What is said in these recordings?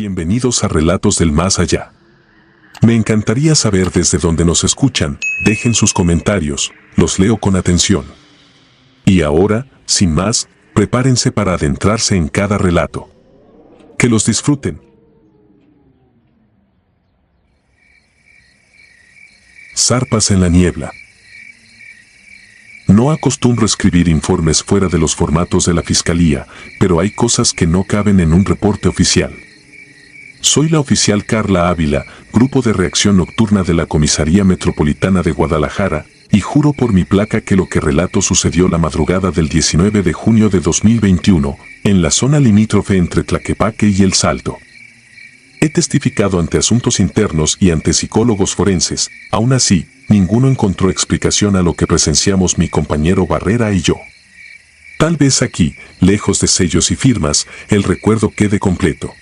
Bienvenidos a Relatos del Más Allá. Me encantaría saber desde dónde nos escuchan, dejen sus comentarios, los leo con atención. Y ahora, sin más, prepárense para adentrarse en cada relato. Que los disfruten. Zarpas en la niebla. No acostumbro escribir informes fuera de los formatos de la Fiscalía, pero hay cosas que no caben en un reporte oficial. Soy la oficial Carla Ávila, Grupo de Reacción Nocturna de la Comisaría Metropolitana de Guadalajara, y juro por mi placa que lo que relato sucedió la madrugada del 19 de junio de 2021, en la zona limítrofe entre Tlaquepaque y El Salto. He testificado ante asuntos internos y ante psicólogos forenses, aún así, ninguno encontró explicación a lo que presenciamos mi compañero Barrera y yo. Tal vez aquí, lejos de sellos y firmas, el recuerdo quede completo.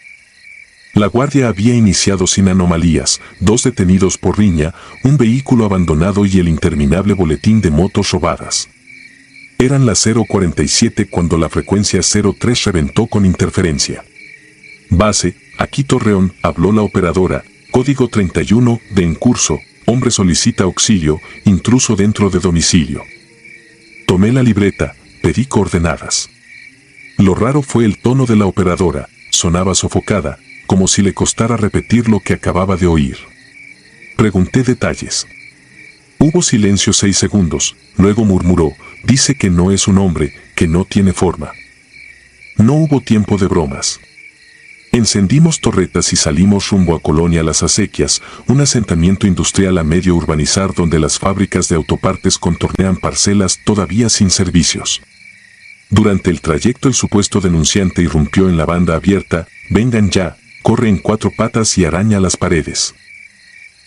La guardia había iniciado sin anomalías, 2 detenidos por riña, un vehículo abandonado y el interminable boletín de motos robadas. Eran las 0:47 cuando la frecuencia 03 reventó con interferencia. Base, aquí Torreón, habló la operadora, código 31, de en curso, hombre solicita auxilio, intruso dentro de domicilio. Tomé la libreta, pedí coordenadas. Lo raro fue el tono de la operadora, sonaba sofocada, como si le costara repetir lo que acababa de oír. Pregunté detalles. Hubo silencio 6 segundos, luego murmuró, dice que no es un hombre, que no tiene forma. No hubo tiempo de bromas. Encendimos torretas y salimos rumbo a Colonia Las Acequias, un asentamiento industrial a medio urbanizar donde las fábricas de autopartes contornean parcelas todavía sin servicios. Durante el trayecto el supuesto denunciante irrumpió en la banda abierta, vengan ya, corre en 4 patas y araña las paredes.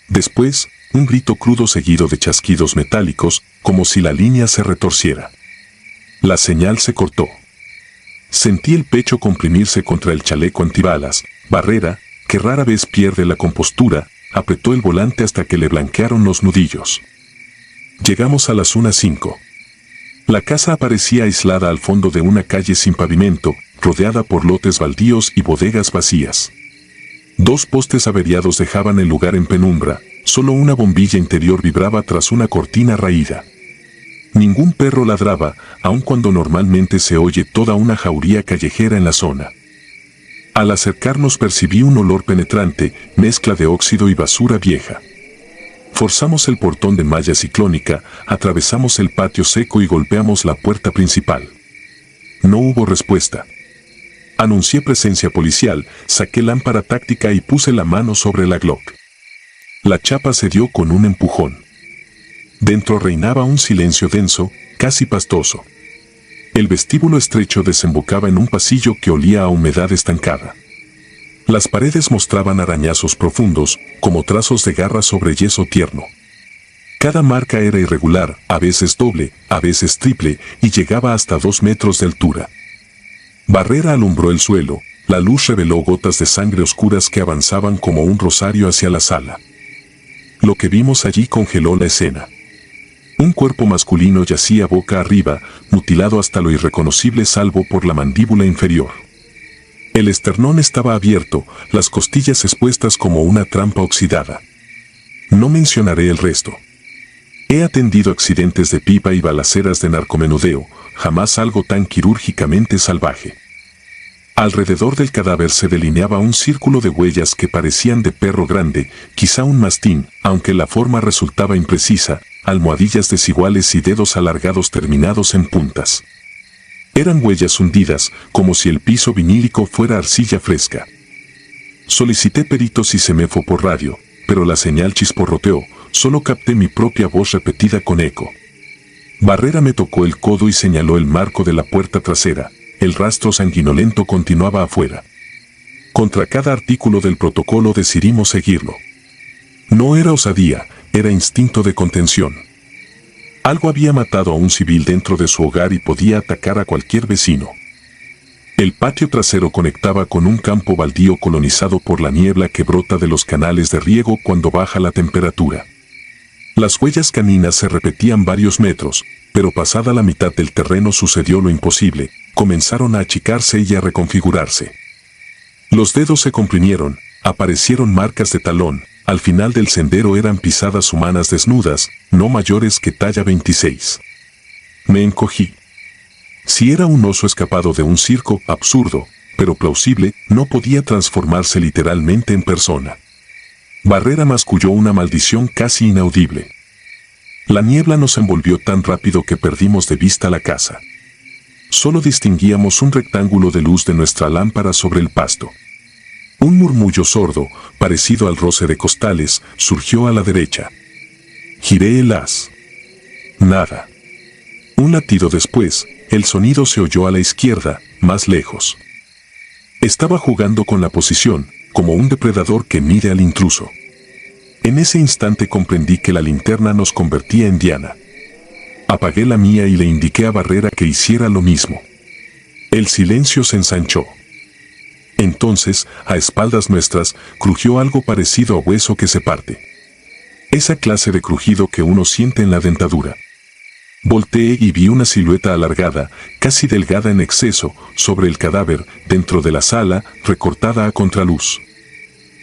Después, un grito crudo seguido de chasquidos metálicos, como si la línea se retorciera. La señal se cortó. Sentí el pecho comprimirse contra el chaleco antibalas. Barrera, que rara vez pierde la compostura, apretó el volante hasta que le blanquearon los nudillos. Llegamos a las 1:05. La casa aparecía aislada al fondo de una calle sin pavimento, rodeada por lotes baldíos y bodegas vacías. 2 postes averiados dejaban el lugar en penumbra, solo una bombilla interior vibraba tras una cortina raída. Ningún perro ladraba, aun cuando normalmente se oye toda una jauría callejera en la zona. Al acercarnos percibí un olor penetrante, mezcla de óxido y basura vieja. Forzamos el portón de malla ciclónica, atravesamos el patio seco y golpeamos la puerta principal. No hubo respuesta. Anuncié presencia policial, saqué lámpara táctica y puse la mano sobre la Glock. La chapa se dio con un empujón. Dentro reinaba un silencio denso, casi pastoso. El vestíbulo estrecho desembocaba en un pasillo que olía a humedad estancada. Las paredes mostraban arañazos profundos, como trazos de garra sobre yeso tierno. Cada marca era irregular, a veces doble, a veces triple, y llegaba hasta 2 metros de altura. Barrera alumbró el suelo, la luz reveló gotas de sangre oscuras que avanzaban como un rosario hacia la sala. Lo que vimos allí congeló la escena. Un cuerpo masculino yacía boca arriba, mutilado hasta lo irreconocible salvo por la mandíbula inferior. El esternón estaba abierto, las costillas expuestas como una trampa oxidada. No mencionaré el resto. He atendido accidentes de pipa y balaceras de narcomenudeo, jamás algo tan quirúrgicamente salvaje. Alrededor del cadáver se delineaba un círculo de huellas que parecían de perro grande, quizá un mastín, aunque la forma resultaba imprecisa, almohadillas desiguales y dedos alargados terminados en puntas. Eran huellas hundidas, como si el piso vinílico fuera arcilla fresca. Solicité peritos y semefo por radio, pero la señal chisporroteó, solo capté mi propia voz repetida con eco. Barrera me tocó el codo y señaló el marco de la puerta trasera. El rastro sanguinolento continuaba afuera. Contra cada artículo del protocolo decidimos seguirlo. No era osadía, era instinto de contención. Algo había matado a un civil dentro de su hogar y podía atacar a cualquier vecino. El patio trasero conectaba con un campo baldío colonizado por la niebla que brota de los canales de riego cuando baja la temperatura. Las huellas caninas se repetían varios metros, pero pasada la mitad del terreno sucedió lo imposible, comenzaron a achicarse y a reconfigurarse. Los dedos se comprimieron, aparecieron marcas de talón, al final del sendero eran pisadas humanas desnudas, no mayores que talla 26. Me encogí. Si era un oso escapado de un circo, absurdo, pero plausible, no podía transformarse literalmente en persona. Barrera masculló una maldición casi inaudible. La niebla nos envolvió tan rápido que perdimos de vista la casa. Solo distinguíamos un rectángulo de luz de nuestra lámpara sobre el pasto. Un murmullo sordo, parecido al roce de costales, surgió a la derecha. Giré el haz. Nada. Un latido después, el sonido se oyó a la izquierda, más lejos. Estaba jugando con la posición, como un depredador que mide al intruso. En ese instante comprendí que la linterna nos convertía en Diana. Apagué la mía y le indiqué a Barrera que hiciera lo mismo. El silencio se ensanchó. Entonces, a espaldas nuestras, crujió algo parecido a hueso que se parte. Esa clase de crujido que uno siente en la dentadura. Volteé y vi una silueta alargada, casi delgada en exceso, sobre el cadáver, dentro de la sala, recortada a contraluz.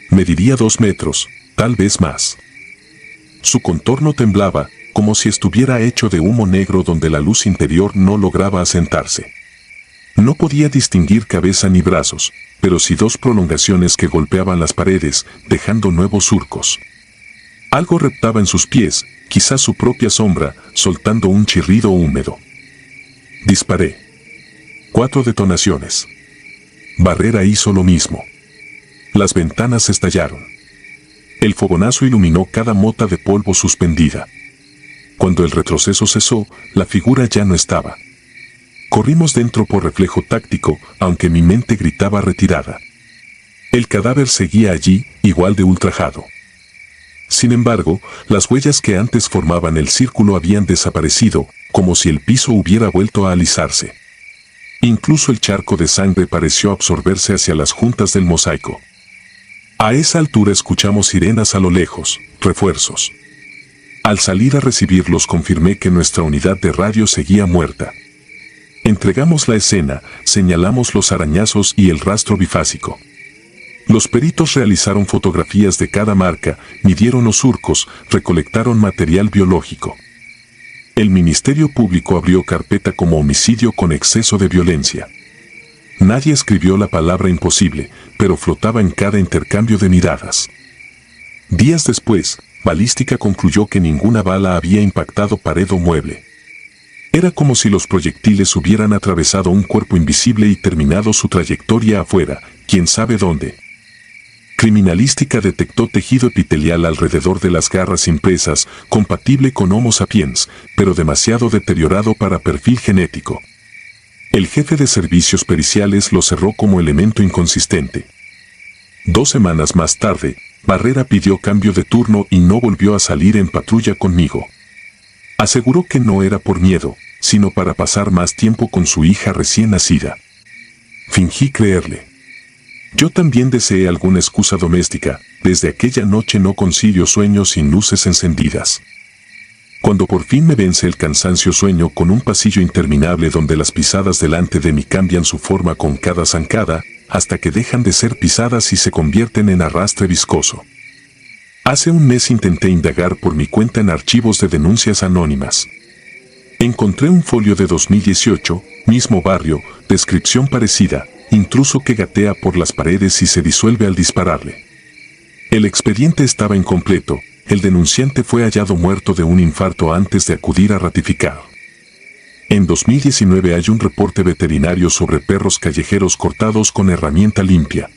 Mediría 2 metros, tal vez más. Su contorno temblaba, como si estuviera hecho de humo negro donde la luz interior no lograba asentarse. No podía distinguir cabeza ni brazos, pero sí 2 prolongaciones que golpeaban las paredes, dejando nuevos surcos. Algo reptaba en sus pies, quizás su propia sombra, soltando un chirrido húmedo. Disparé. 4 detonaciones. Barrera hizo lo mismo. Las ventanas estallaron. El fogonazo iluminó cada mota de polvo suspendida. Cuando el retroceso cesó, la figura ya no estaba. Corrimos dentro por reflejo táctico, aunque mi mente gritaba retirada. El cadáver seguía allí, igual de ultrajado. Sin embargo, las huellas que antes formaban el círculo habían desaparecido, como si el piso hubiera vuelto a alisarse. Incluso el charco de sangre pareció absorberse hacia las juntas del mosaico. A esa altura escuchamos sirenas a lo lejos, refuerzos. Al salir a recibirlos confirmé que nuestra unidad de radio seguía muerta. Entregamos la escena, señalamos los arañazos y el rastro bifásico. Los peritos realizaron fotografías de cada marca, midieron los surcos, recolectaron material biológico. El Ministerio Público abrió carpeta como homicidio con exceso de violencia. Nadie escribió la palabra imposible, pero flotaba en cada intercambio de miradas. Días después, balística concluyó que ninguna bala había impactado pared o mueble. Era como si los proyectiles hubieran atravesado un cuerpo invisible y terminado su trayectoria afuera, quién sabe dónde. Criminalística detectó tejido epitelial alrededor de las garras impresas, compatible con Homo sapiens, pero demasiado deteriorado para perfil genético. El jefe de servicios periciales lo cerró como elemento inconsistente. 2 semanas más tarde, Barrera pidió cambio de turno y no volvió a salir en patrulla conmigo. Aseguró que no era por miedo, sino para pasar más tiempo con su hija recién nacida. Fingí creerle. Yo también deseé alguna excusa doméstica, desde aquella noche no concilio sueño sin luces encendidas. Cuando por fin me vence el cansancio sueño con un pasillo interminable donde las pisadas delante de mí cambian su forma con cada zancada, hasta que dejan de ser pisadas y se convierten en arrastre viscoso. Hace un mes intenté indagar por mi cuenta en archivos de denuncias anónimas. Encontré un folio de 2018, mismo barrio, descripción parecida, intruso que gatea por las paredes y se disuelve al dispararle. El expediente estaba incompleto, el denunciante fue hallado muerto de un infarto antes de acudir a ratificar. En 2019 hay un reporte veterinario sobre perros callejeros cortados con herramienta limpia.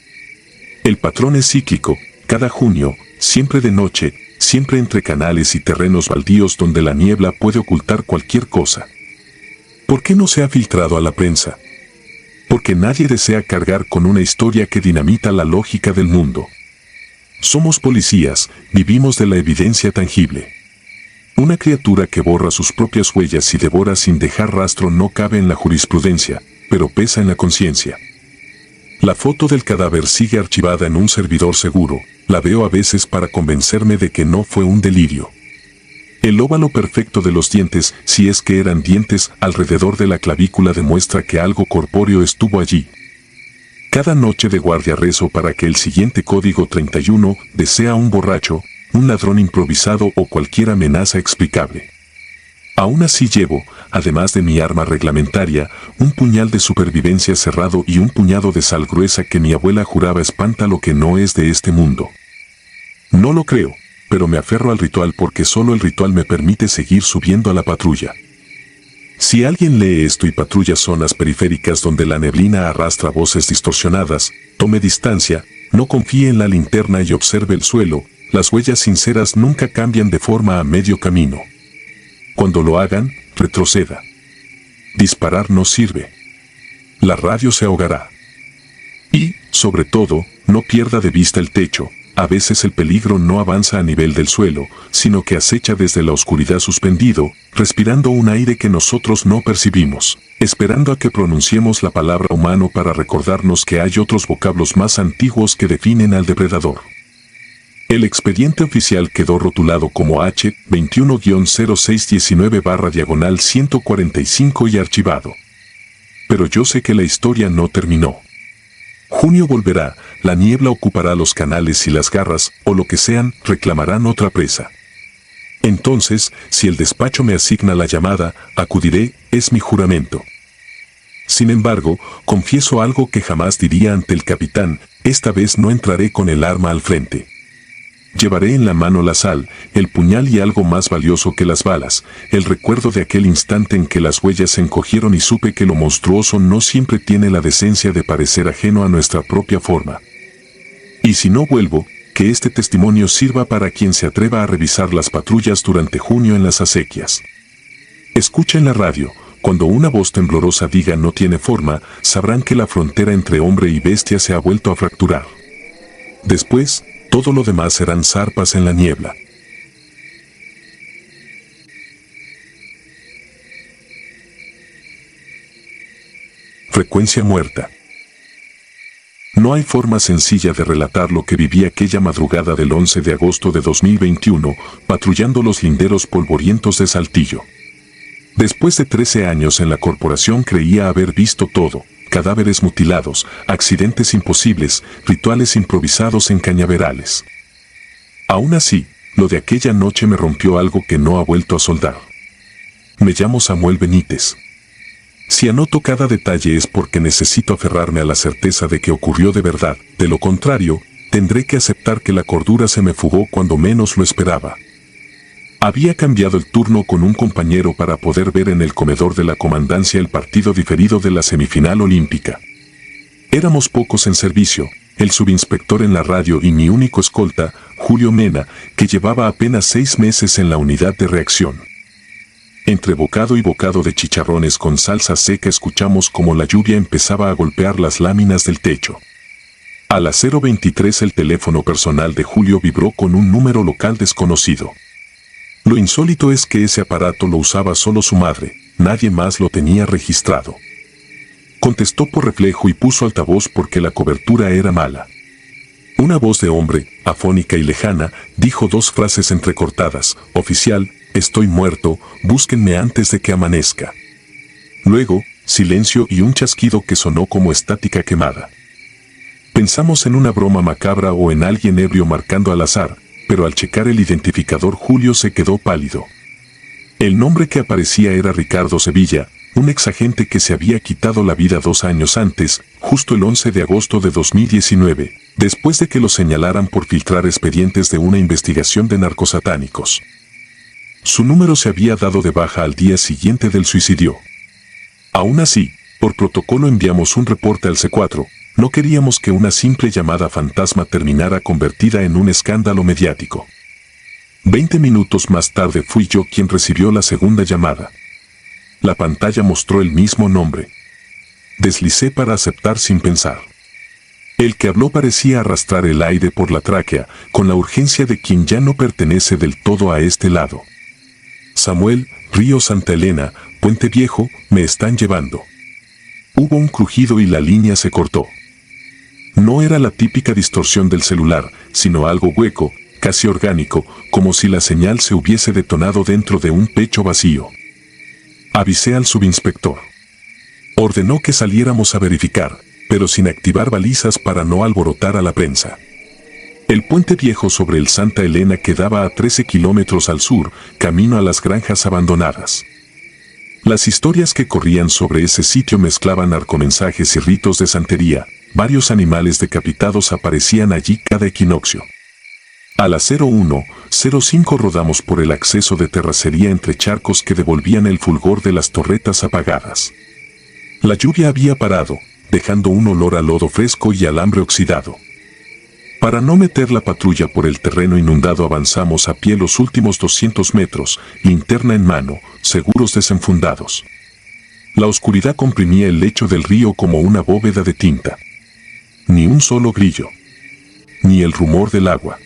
El patrón es cíclico, cada junio, siempre de noche, siempre entre canales y terrenos baldíos donde la niebla puede ocultar cualquier cosa. ¿Por qué no se ha filtrado a la prensa? Porque nadie desea cargar con una historia que dinamita la lógica del mundo. Somos policías, vivimos de la evidencia tangible. Una criatura que borra sus propias huellas y devora sin dejar rastro no cabe en la jurisprudencia, pero pesa en la conciencia. La foto del cadáver sigue archivada en un servidor seguro, la veo a veces para convencerme de que no fue un delirio. El óvalo perfecto de los dientes, si es que eran dientes, alrededor de la clavícula demuestra que algo corpóreo estuvo allí. Cada noche de guardia rezo para que el siguiente código 31 sea un borracho, un ladrón improvisado o cualquier amenaza explicable. Aún así llevo, además de mi arma reglamentaria, un puñal de supervivencia cerrado y un puñado de sal gruesa que mi abuela juraba espanta lo que no es de este mundo. No lo creo, pero me aferro al ritual porque solo el ritual me permite seguir subiendo a la patrulla. Si alguien lee esto y patrulla zonas periféricas donde la neblina arrastra voces distorsionadas, tome distancia, no confíe en la linterna y observe el suelo, las huellas sinceras nunca cambian de forma a medio camino. Cuando lo hagan, retroceda. Disparar no sirve. La radio se ahogará. Y, sobre todo, no pierda de vista el techo. A veces el peligro no avanza a nivel del suelo, sino que acecha desde la oscuridad suspendido, respirando un aire que nosotros no percibimos, esperando a que pronunciemos la palabra humano para recordarnos que hay otros vocablos más antiguos que definen al depredador. El expediente oficial quedó rotulado como H-21-0619/145 y archivado. Pero yo sé que la historia no terminó. Junio volverá, la niebla ocupará los canales y las garras, o lo que sean, reclamarán otra presa. Entonces, si el despacho me asigna la llamada, acudiré, es mi juramento. Sin embargo, confieso algo que jamás diría ante el capitán, esta vez no entraré con el arma al frente. Llevaré en la mano la sal, el puñal y algo más valioso que las balas, el recuerdo de aquel instante en que las huellas se encogieron y supe que lo monstruoso no siempre tiene la decencia de parecer ajeno a nuestra propia forma. Y si no vuelvo, que este testimonio sirva para quien se atreva a revisar las patrullas durante junio en las acequias. Escucha en la radio, cuando una voz temblorosa diga no tiene forma, sabrán que la frontera entre hombre y bestia se ha vuelto a fracturar. Después, todo lo demás serán zarpas en la niebla. Frecuencia muerta. No hay forma sencilla de relatar lo que viví aquella madrugada del 11 de agosto de 2021, patrullando los linderos polvorientos de Saltillo. Después de 13 años en la corporación creía haber visto todo. Cadáveres mutilados, accidentes imposibles, rituales improvisados en cañaverales. Aún así, lo de aquella noche me rompió algo que no ha vuelto a soldar. Me llamo Samuel Benítez. Si anoto cada detalle es porque necesito aferrarme a la certeza de que ocurrió de verdad, de lo contrario, tendré que aceptar que la cordura se me fugó cuando menos lo esperaba. Había cambiado el turno con un compañero para poder ver en el comedor de la comandancia el partido diferido de la semifinal olímpica. Éramos pocos en servicio, el subinspector en la radio y mi único escolta, Julio Mena, que llevaba apenas 6 meses en la unidad de reacción. Entre bocado y bocado de chicharrones con salsa seca escuchamos como la lluvia empezaba a golpear las láminas del techo. A las 0:23 el teléfono personal de Julio vibró con un número local desconocido. Lo insólito es que ese aparato lo usaba solo su madre, nadie más lo tenía registrado. Contestó por reflejo y puso altavoz porque la cobertura era mala. Una voz de hombre, afónica y lejana, dijo 2 frases entrecortadas: oficial, estoy muerto, búsquenme antes de que amanezca. Luego, silencio y un chasquido que sonó como estática quemada. Pensamos en una broma macabra o en alguien ebrio marcando al azar, pero al checar el identificador Julio se quedó pálido. El nombre que aparecía era Ricardo Sevilla, un exagente que se había quitado la vida 2 años antes, justo el 11 de agosto de 2019, después de que lo señalaran por filtrar expedientes de una investigación de narcosatánicos. Su número se había dado de baja al día siguiente del suicidio. Aún así, por protocolo enviamos un reporte al C4, no queríamos que una simple llamada fantasma terminara convertida en un escándalo mediático. 20 minutos más tarde fui yo quien recibió la segunda llamada. La pantalla mostró el mismo nombre. Deslicé para aceptar sin pensar. El que habló parecía arrastrar el aire por la tráquea, con la urgencia de quien ya no pertenece del todo a este lado. Samuel, Río Santa Elena, Puente Viejo, me están llevando. Hubo un crujido y la línea se cortó. No era la típica distorsión del celular, sino algo hueco, casi orgánico, como si la señal se hubiese detonado dentro de un pecho vacío. Avisé al subinspector. Ordenó que saliéramos a verificar, pero sin activar balizas para no alborotar a la prensa. El puente viejo sobre el Santa Elena quedaba a 13 kilómetros al sur, camino a las granjas abandonadas. Las historias que corrían sobre ese sitio mezclaban narcomensajes y ritos de santería. Varios animales decapitados aparecían allí cada equinoccio. A las 01:05 rodamos por el acceso de terracería entre charcos que devolvían el fulgor de las torretas apagadas. La lluvia había parado, dejando un olor a lodo fresco y alambre oxidado. Para no meter la patrulla por el terreno inundado avanzamos a pie los últimos 200 metros, linterna en mano, seguros desenfundados. La oscuridad comprimía el lecho del río como una bóveda de tinta. Ni un solo grillo. Ni el rumor del agua.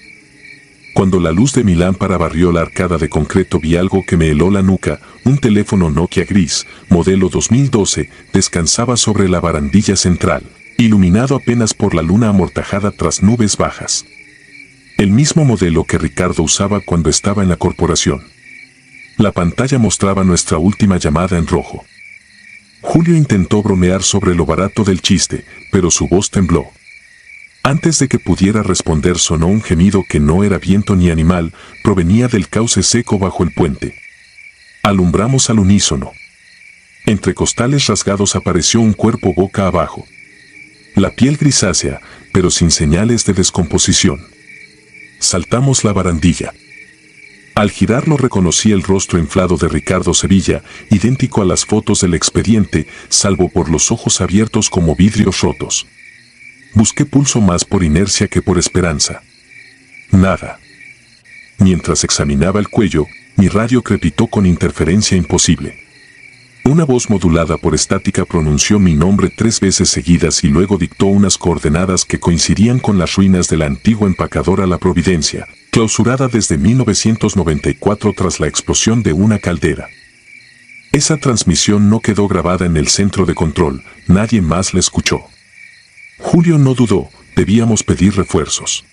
Cuando la luz de mi lámpara barrió la arcada de concreto vi algo que me heló la nuca. Un teléfono Nokia gris, modelo 2012, descansaba sobre la barandilla central, iluminado apenas por la luna amortajada tras nubes bajas. El mismo modelo que Ricardo usaba cuando estaba en la corporación. La pantalla mostraba nuestra última llamada en rojo. Julio intentó bromear sobre lo barato del chiste, pero su voz tembló. Antes de que pudiera responder sonó un gemido que no era viento ni animal, provenía del cauce seco bajo el puente. Alumbramos al unísono. Entre costales rasgados apareció un cuerpo boca abajo. La piel grisácea, pero sin señales de descomposición. Saltamos la barandilla. Al girarlo reconocí el rostro inflado de Ricardo Sevilla, idéntico a las fotos del expediente, salvo por los ojos abiertos como vidrios rotos. Busqué pulso más por inercia que por esperanza. Nada. Mientras examinaba el cuello, mi radio crepitó con interferencia imposible. Una voz modulada por estática pronunció mi nombre 3 veces seguidas y luego dictó unas coordenadas que coincidían con las ruinas de la antigua empacadora La Providencia, clausurada desde 1994 tras la explosión de una caldera. Esa transmisión no quedó grabada en el centro de control, nadie más la escuchó. Julio no dudó, debíamos pedir refuerzos.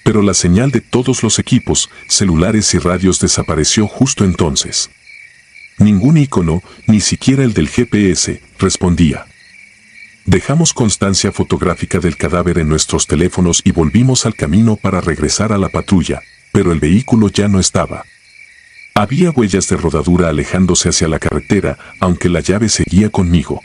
Pero la señal de todos los equipos, celulares y radios desapareció justo entonces. Ningún icono, ni siquiera el del GPS, respondía. Dejamos constancia fotográfica del cadáver en nuestros teléfonos y volvimos al camino para regresar a la patrulla, pero el vehículo ya no estaba. Había huellas de rodadura alejándose hacia la carretera, aunque la llave seguía conmigo.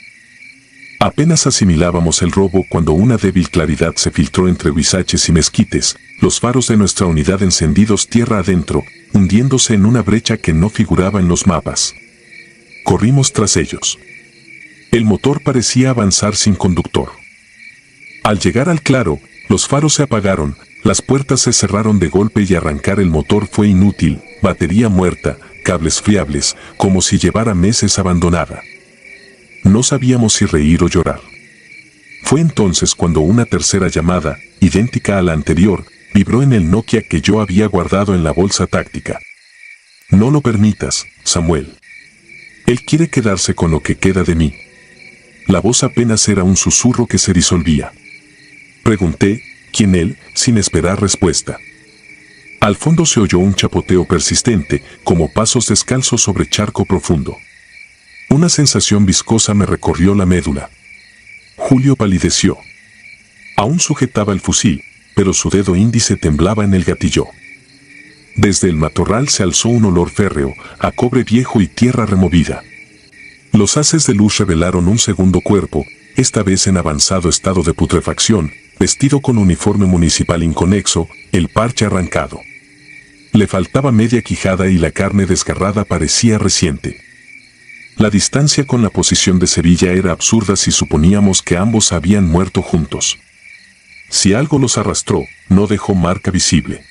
Apenas asimilábamos el robo cuando una débil claridad se filtró entre huizaches y mezquites, los faros de nuestra unidad encendidos tierra adentro, hundiéndose en una brecha que no figuraba en los mapas. Corrimos tras ellos. El motor parecía avanzar sin conductor. Al llegar al claro, los faros se apagaron, las puertas se cerraron de golpe y arrancar el motor fue inútil, batería muerta, cables friables, como si llevara meses abandonada. No sabíamos si reír o llorar. Fue entonces cuando una tercera llamada, idéntica a la anterior, vibró en el Nokia que yo había guardado en la bolsa táctica. No lo permitas, Samuel. Él quiere quedarse con lo que queda de mí. La voz apenas era un susurro que se disolvía. Pregunté, ¿quién él?, sin esperar respuesta. Al fondo se oyó un chapoteo persistente, como pasos descalzos sobre charco profundo. Una sensación viscosa me recorrió la médula. Julio palideció. Aún sujetaba el fusil, pero su dedo índice temblaba en el gatillo. Desde el matorral se alzó un olor férreo, a cobre viejo y tierra removida. Los haces de luz revelaron un segundo cuerpo, esta vez en avanzado estado de putrefacción, vestido con uniforme municipal inconexo, el parche arrancado. Le faltaba media quijada y la carne desgarrada parecía reciente. La distancia con la posición de Sevilla era absurda si suponíamos que ambos habían muerto juntos. Si algo los arrastró, no dejó marca visible.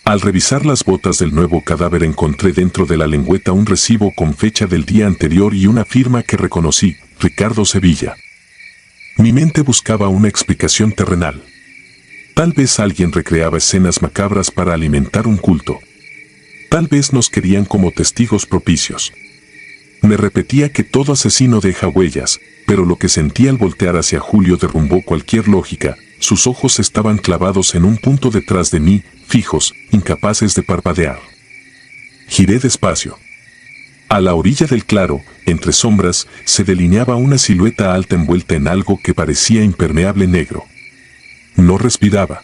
Al revisar las botas del nuevo cadáver encontré dentro de la lengüeta un recibo con fecha del día anterior y una firma que reconocí, Ricardo Sevilla. Mi mente buscaba una explicación terrenal. Tal vez alguien recreaba escenas macabras para alimentar un culto. Tal vez nos querían como testigos propicios. Me repetía que todo asesino deja huellas, pero lo que sentí al voltear hacia Julio derrumbó cualquier lógica. Sus ojos estaban clavados en un punto detrás de mí, fijos, incapaces de parpadear. Giré despacio. A la orilla del claro, entre sombras, se delineaba una silueta alta envuelta en algo que parecía impermeable negro. No respiraba.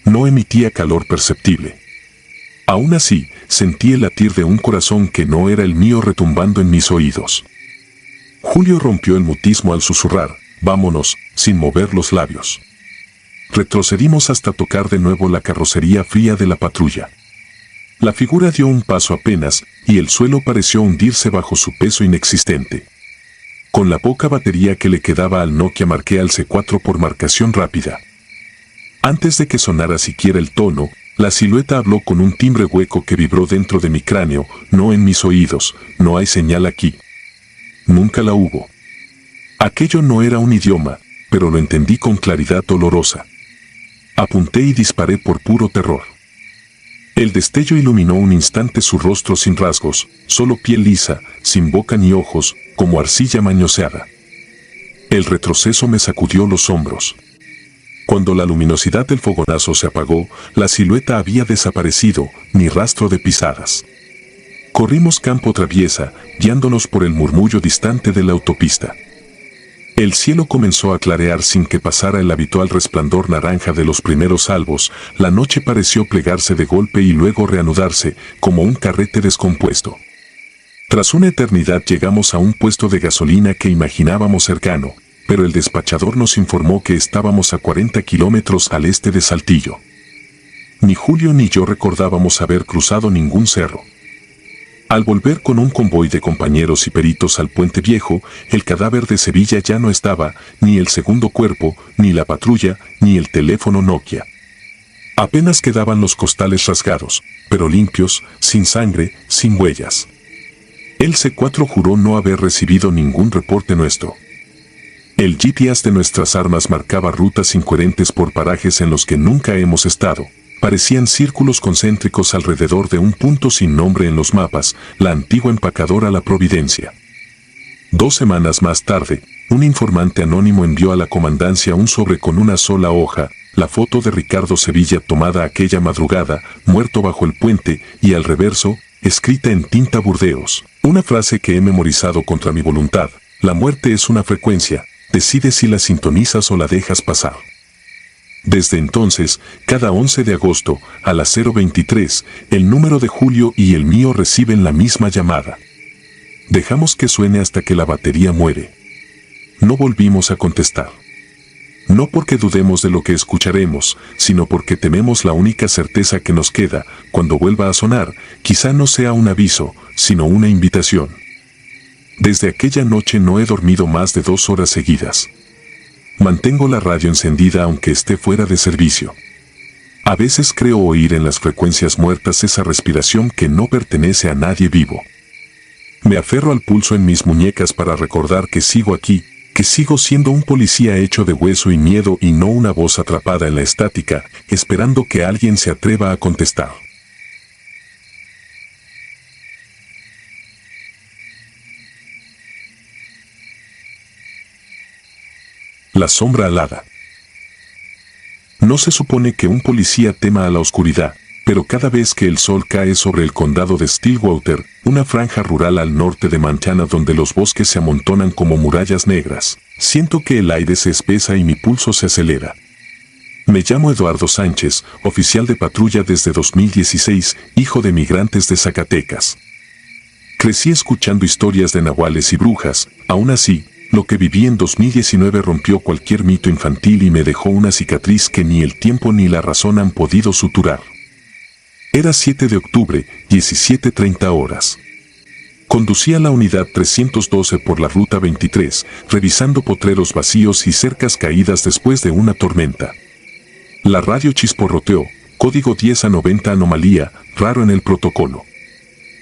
No emitía calor perceptible. Aún así, sentí el latir de un corazón que no era el mío retumbando en mis oídos. Julio rompió el mutismo al susurrar, «Vámonos», sin mover los labios. Retrocedimos hasta tocar de nuevo la carrocería fría de la patrulla. La figura dio un paso apenas, y el suelo pareció hundirse bajo su peso inexistente. Con la poca batería que le quedaba al Nokia marqué al C4 por marcación rápida. Antes de que sonara siquiera el tono, la silueta habló con un timbre hueco que vibró dentro de mi cráneo, no en mis oídos, no hay señal aquí. Nunca la hubo. Aquello no era un idioma, pero lo entendí con claridad dolorosa. Apunté y disparé por puro terror. El destello iluminó un instante su rostro sin rasgos, solo piel lisa, sin boca ni ojos, como arcilla mañoseada. El retroceso me sacudió los hombros. Cuando la luminosidad del fogonazo se apagó, la silueta había desaparecido, ni rastro de pisadas. Corrimos campo traviesa, guiándonos por el murmullo distante de la autopista. El cielo comenzó a clarear sin que pasara el habitual resplandor naranja de los primeros albos, la noche pareció plegarse de golpe y luego reanudarse, como un carrete descompuesto. Tras una eternidad llegamos a un puesto de gasolina que imaginábamos cercano, pero el despachador nos informó que estábamos a 40 kilómetros al este de Saltillo. Ni Julio ni yo recordábamos haber cruzado ningún cerro. Al volver con un convoy de compañeros y peritos al Puente Viejo, el cadáver de Sevilla ya no estaba, ni el segundo cuerpo, ni la patrulla, ni el teléfono Nokia. Apenas quedaban los costales rasgados, pero limpios, sin sangre, sin huellas. El C4 juró no haber recibido ningún reporte nuestro. El GPS de nuestras armas marcaba rutas incoherentes por parajes en los que nunca hemos estado. Parecían círculos concéntricos alrededor de un punto sin nombre en los mapas, la antigua empacadora La Providencia. 2 semanas más tarde, un informante anónimo envió a la comandancia un sobre con una sola hoja, la foto de Ricardo Sevilla tomada aquella madrugada, muerto bajo el puente, y al reverso, escrita en tinta Burdeos, una frase que he memorizado contra mi voluntad: la muerte es una frecuencia, decide si la sintonizas o la dejas pasar. Desde entonces, cada 11 de agosto, a las 0:23, el número de Julio y el mío reciben la misma llamada. Dejamos que suene hasta que la batería muere. No volvimos a contestar. No porque dudemos de lo que escucharemos, sino porque tememos la única certeza que nos queda, cuando vuelva a sonar, quizá no sea un aviso, sino una invitación. Desde aquella noche no he dormido más de 2 horas seguidas. Mantengo la radio encendida aunque esté fuera de servicio. A veces creo oír en las frecuencias muertas esa respiración que no pertenece a nadie vivo. Me aferro al pulso en mis muñecas para recordar que sigo aquí, que sigo siendo un policía hecho de hueso y miedo y no una voz atrapada en la estática, esperando que alguien se atreva a contestar. La sombra alada. No se supone que un policía tema a la oscuridad, pero cada vez que el sol cae sobre el condado de Stillwater, una franja rural al norte de Montana donde los bosques se amontonan como murallas negras, siento que el aire se espesa y mi pulso se acelera. Me llamo Eduardo Sánchez, oficial de patrulla desde 2016, hijo de migrantes de Zacatecas. Crecí escuchando historias de nahuales y brujas, aún así, lo que viví en 2019 rompió cualquier mito infantil y me dejó una cicatriz que ni el tiempo ni la razón han podido suturar. Era 7 de octubre, 17:30 horas. Conducía la unidad 312 por la ruta 23, revisando potreros vacíos y cercas caídas después de una tormenta. La radio chisporroteó, código 10 a 90 anomalía, raro en el protocolo.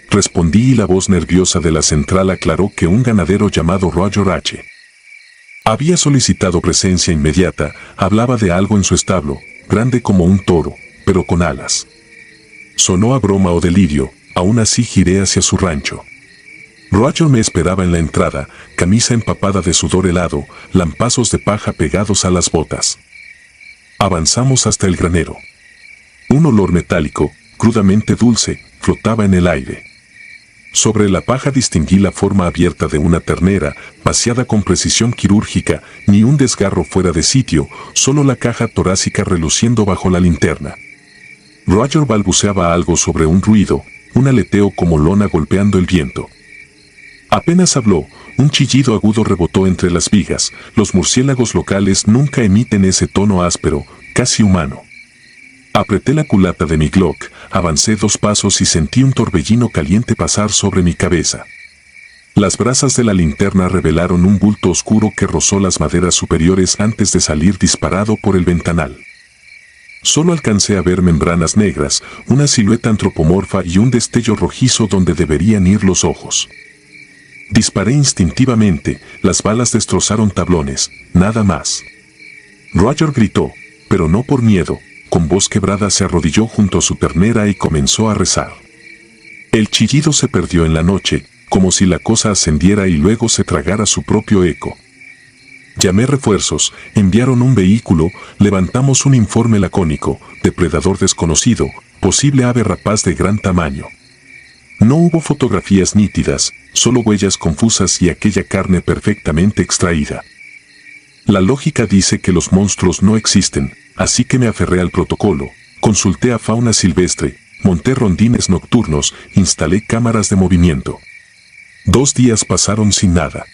Respondí y la voz nerviosa de la central aclaró que un ganadero llamado Roger H. había solicitado presencia inmediata, hablaba de algo en su establo, grande como un toro, pero con alas. Sonó a broma o delirio, aún así giré hacia su rancho. Roger me esperaba en la entrada, camisa empapada de sudor helado, lampazos de paja pegados a las botas. Avanzamos hasta el granero. Un olor metálico, crudamente dulce, flotaba en el aire. Sobre la paja distinguí la forma abierta de una ternera, vaciada con precisión quirúrgica, ni un desgarro fuera de sitio, solo la caja torácica reluciendo bajo la linterna. Roger balbuceaba algo sobre un ruido, un aleteo como lona golpeando el viento. Apenas habló, un chillido agudo rebotó entre las vigas. Los murciélagos locales nunca emiten ese tono áspero, casi humano. Apreté la culata de mi Glock, avancé 2 pasos y sentí un torbellino caliente pasar sobre mi cabeza. Las brasas de la linterna revelaron un bulto oscuro que rozó las maderas superiores antes de salir disparado por el ventanal. Solo alcancé a ver membranas negras, una silueta antropomorfa y un destello rojizo donde deberían ir los ojos. Disparé instintivamente, las balas destrozaron tablones, nada más. Roger gritó, pero no por miedo. Con voz quebrada se arrodilló junto a su ternera y comenzó a rezar. El chillido se perdió en la noche, como si la cosa ascendiera y luego se tragara su propio eco. Llamé refuerzos, enviaron un vehículo, levantamos un informe lacónico, depredador desconocido, posible ave rapaz de gran tamaño. No hubo fotografías nítidas, solo huellas confusas y aquella carne perfectamente extraída. La lógica dice que los monstruos no existen, así que me aferré al protocolo, consulté a fauna silvestre, monté rondines nocturnos, instalé cámaras de movimiento. 2 días pasaron sin nada.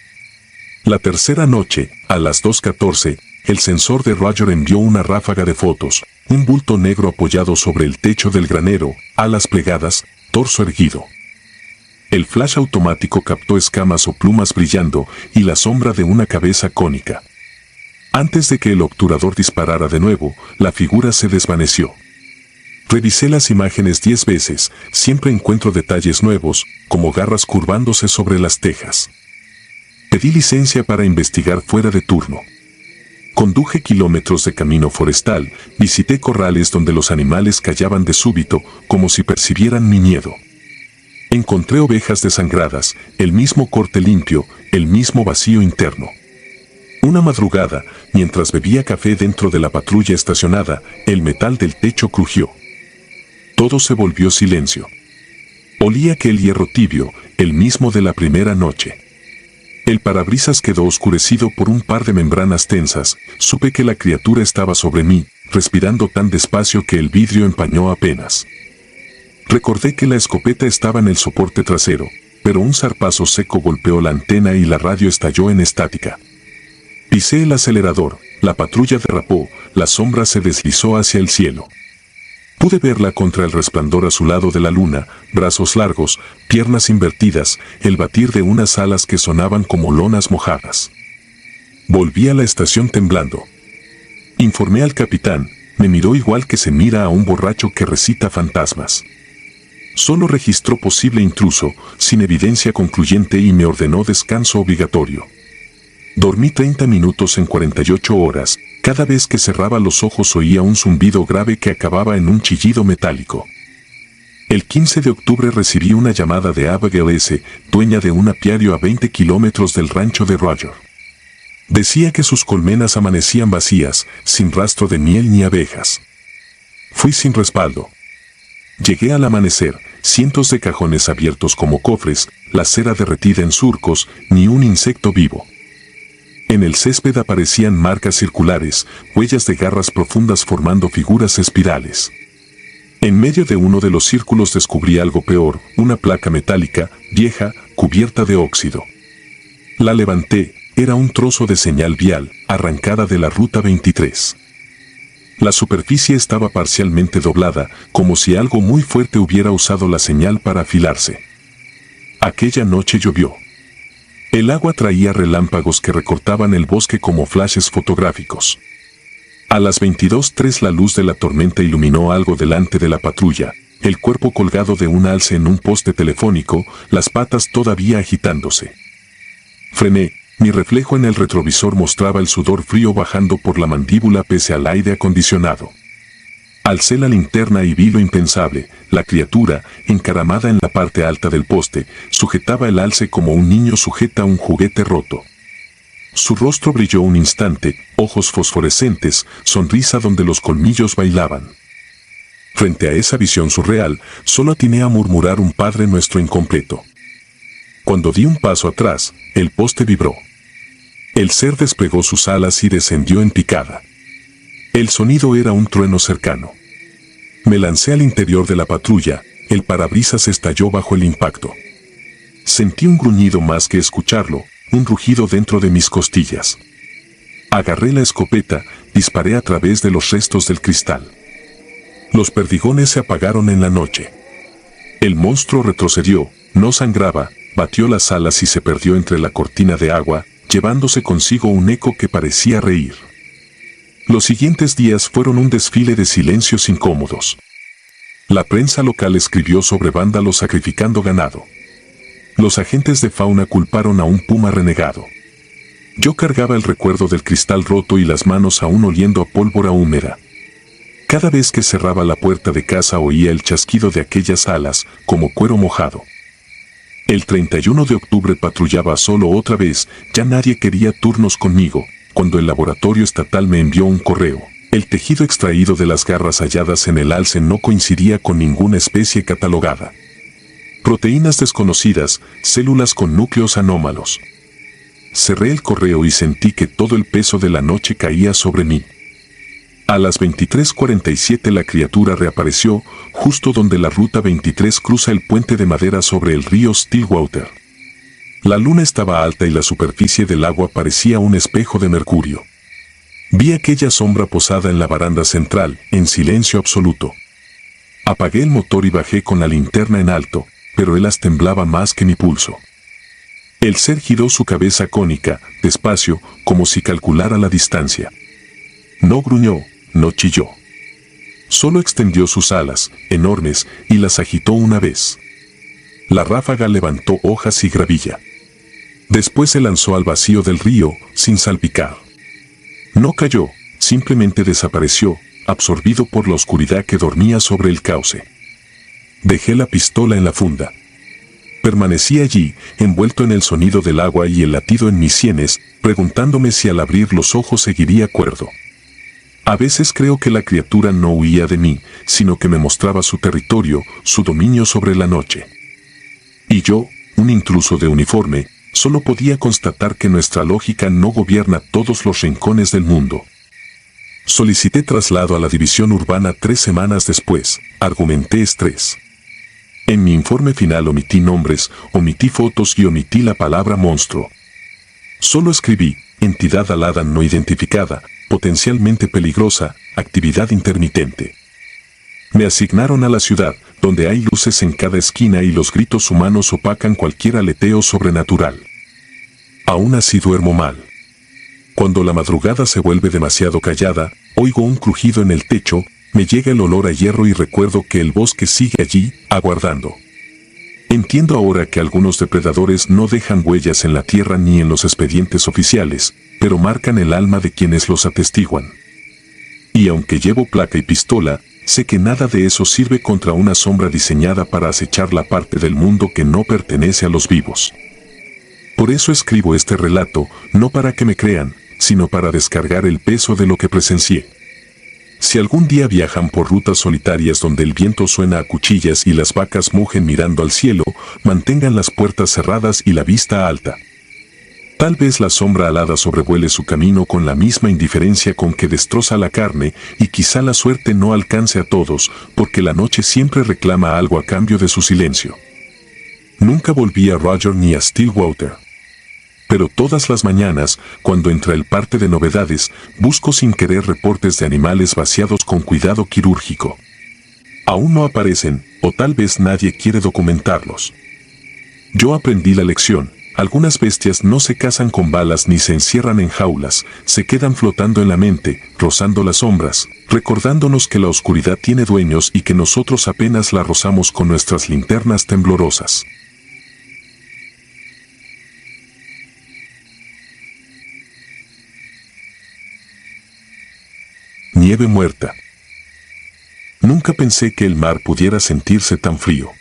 La tercera noche, a las 2:14, el sensor de Roger envió una ráfaga de fotos, un bulto negro apoyado sobre el techo del granero, alas plegadas, torso erguido. El flash automático captó escamas o plumas brillando y la sombra de una cabeza cónica. Antes de que el obturador disparara de nuevo, la figura se desvaneció. Revisé las imágenes 10 veces, siempre encuentro detalles nuevos, como garras curvándose sobre las tejas. Pedí licencia para investigar fuera de turno. Conduje kilómetros de camino forestal, visité corrales donde los animales callaban de súbito, como si percibieran mi miedo. Encontré ovejas desangradas, el mismo corte limpio, el mismo vacío interno. Una madrugada, mientras bebía café dentro de la patrulla estacionada, el metal del techo crujió. Todo se volvió silencio. Olía aquel hierro tibio, el mismo de la primera noche. El parabrisas quedó oscurecido por un par de membranas tensas. Supe que la criatura estaba sobre mí, respirando tan despacio que el vidrio empañó apenas. Recordé que la escopeta estaba en el soporte trasero, pero un zarpazo seco golpeó la antena y la radio estalló en estática. Pisé el acelerador, la patrulla derrapó, la sombra se deslizó hacia el cielo. Pude verla contra el resplandor azulado de la luna, brazos largos, piernas invertidas, el batir de unas alas que sonaban como lonas mojadas. Volví a la estación temblando. Informé al capitán, me miró igual que se mira a un borracho que recita fantasmas. Solo registró posible intruso, sin evidencia concluyente y me ordenó descanso obligatorio. Dormí 30 minutos en 48 horas, cada vez que cerraba los ojos oía un zumbido grave que acababa en un chillido metálico. El 15 de octubre recibí una llamada de Abigail S., dueña de un apiario a 20 kilómetros del rancho de Roger. Decía que sus colmenas amanecían vacías, sin rastro de miel ni abejas. Fui sin respaldo. Llegué al amanecer, cientos de cajones abiertos como cofres, la cera derretida en surcos, ni un insecto vivo. En el césped aparecían marcas circulares, huellas de garras profundas formando figuras espirales. En medio de uno de los círculos descubrí algo peor, una placa metálica, vieja, cubierta de óxido. La levanté, era un trozo de señal vial, arrancada de la ruta 23. La superficie estaba parcialmente doblada, como si algo muy fuerte hubiera usado la señal para afilarse. Aquella noche llovió. El agua traía relámpagos que recortaban el bosque como flashes fotográficos. A las 22:03 la luz de la tormenta iluminó algo delante de la patrulla, el cuerpo colgado de un alce en un poste telefónico, las patas todavía agitándose. Frené, mi reflejo en el retrovisor mostraba el sudor frío bajando por la mandíbula pese al aire acondicionado. Alcé la linterna y vi lo impensable, la criatura, encaramada en la parte alta del poste, sujetaba el alce como un niño sujeta un juguete roto. Su rostro brilló un instante, ojos fosforescentes, sonrisa donde los colmillos bailaban. Frente a esa visión surreal, solo atiné a murmurar un Padre Nuestro incompleto. Cuando di un paso atrás, el poste vibró. El ser desplegó sus alas y descendió en picada. El sonido era un trueno cercano. Me lancé al interior de la patrulla, el parabrisas estalló bajo el impacto. Sentí un gruñido más que escucharlo, un rugido dentro de mis costillas. Agarré la escopeta, disparé a través de los restos del cristal. Los perdigones se apagaron en la noche. El monstruo retrocedió, no sangraba, batió las alas y se perdió entre la cortina de agua, llevándose consigo un eco que parecía reír. Los siguientes días fueron un desfile de silencios incómodos. La prensa local escribió sobre vándalos sacrificando ganado. Los agentes de fauna culparon a un puma renegado. Yo cargaba el recuerdo del cristal roto y las manos aún oliendo a pólvora húmeda. Cada vez que cerraba la puerta de casa oía el chasquido de aquellas alas, como cuero mojado. El 31 de octubre patrullaba solo otra vez, ya nadie quería turnos conmigo, cuando el laboratorio estatal me envió un correo. El tejido extraído de las garras halladas en el alce no coincidía con ninguna especie catalogada. Proteínas desconocidas, células con núcleos anómalos. Cerré el correo y sentí que todo el peso de la noche caía sobre mí. A las 23:47 la criatura reapareció, justo donde la ruta 23 cruza el puente de madera sobre el río Stillwater. La luna estaba alta y la superficie del agua parecía un espejo de mercurio. Vi aquella sombra posada en la baranda central, en silencio absoluto. Apagué el motor y bajé con la linterna en alto, pero él temblaba más que mi pulso. El ser giró su cabeza cónica, despacio, como si calculara la distancia. No gruñó, no chilló. Solo extendió sus alas, enormes, y las agitó una vez. La ráfaga levantó hojas y gravilla. Después se lanzó al vacío del río, sin salpicar. No cayó, simplemente desapareció, absorbido por la oscuridad que dormía sobre el cauce. Dejé la pistola en la funda. Permanecí allí, envuelto en el sonido del agua y el latido en mis sienes, preguntándome si al abrir los ojos seguiría cuerdo. A veces creo que la criatura no huía de mí, sino que me mostraba su territorio, su dominio sobre la noche. Y yo, un intruso de uniforme, solo podía constatar que nuestra lógica no gobierna todos los rincones del mundo. Solicité traslado a la división urbana 3 semanas después, argumenté estrés. En mi informe final omití nombres, omití fotos y omití la palabra monstruo. Solo escribí, entidad alada no identificada, potencialmente peligrosa, actividad intermitente. Me asignaron a la ciudad, donde hay luces en cada esquina y los gritos humanos opacan cualquier aleteo sobrenatural. Aún así duermo mal. Cuando la madrugada se vuelve demasiado callada, oigo un crujido en el techo, me llega el olor a hierro y recuerdo que el bosque sigue allí, aguardando. Entiendo ahora que algunos depredadores no dejan huellas en la tierra ni en los expedientes oficiales, pero marcan el alma de quienes los atestiguan. Y aunque llevo placa y pistola, sé que nada de eso sirve contra una sombra diseñada para acechar la parte del mundo que no pertenece a los vivos. Por eso escribo este relato, no para que me crean, sino para descargar el peso de lo que presencié. Si algún día viajan por rutas solitarias donde el viento suena a cuchillas y las vacas mugen mirando al cielo, mantengan las puertas cerradas y la vista alta. Tal vez la sombra alada sobrevuele su camino con la misma indiferencia con que destroza la carne, y quizá la suerte no alcance a todos, porque la noche siempre reclama algo a cambio de su silencio. Nunca volví a Roger ni a Stillwater. Pero todas las mañanas, cuando entra el parte de novedades, busco sin querer reportes de animales vaciados con cuidado quirúrgico. Aún no aparecen, o tal vez nadie quiere documentarlos. Yo aprendí la lección. Algunas bestias no se cazan con balas ni se encierran en jaulas, se quedan flotando en la mente, rozando las sombras, recordándonos que la oscuridad tiene dueños y que nosotros apenas la rozamos con nuestras linternas temblorosas. Nieve muerta. Nunca pensé que el mar pudiera sentirse tan frío.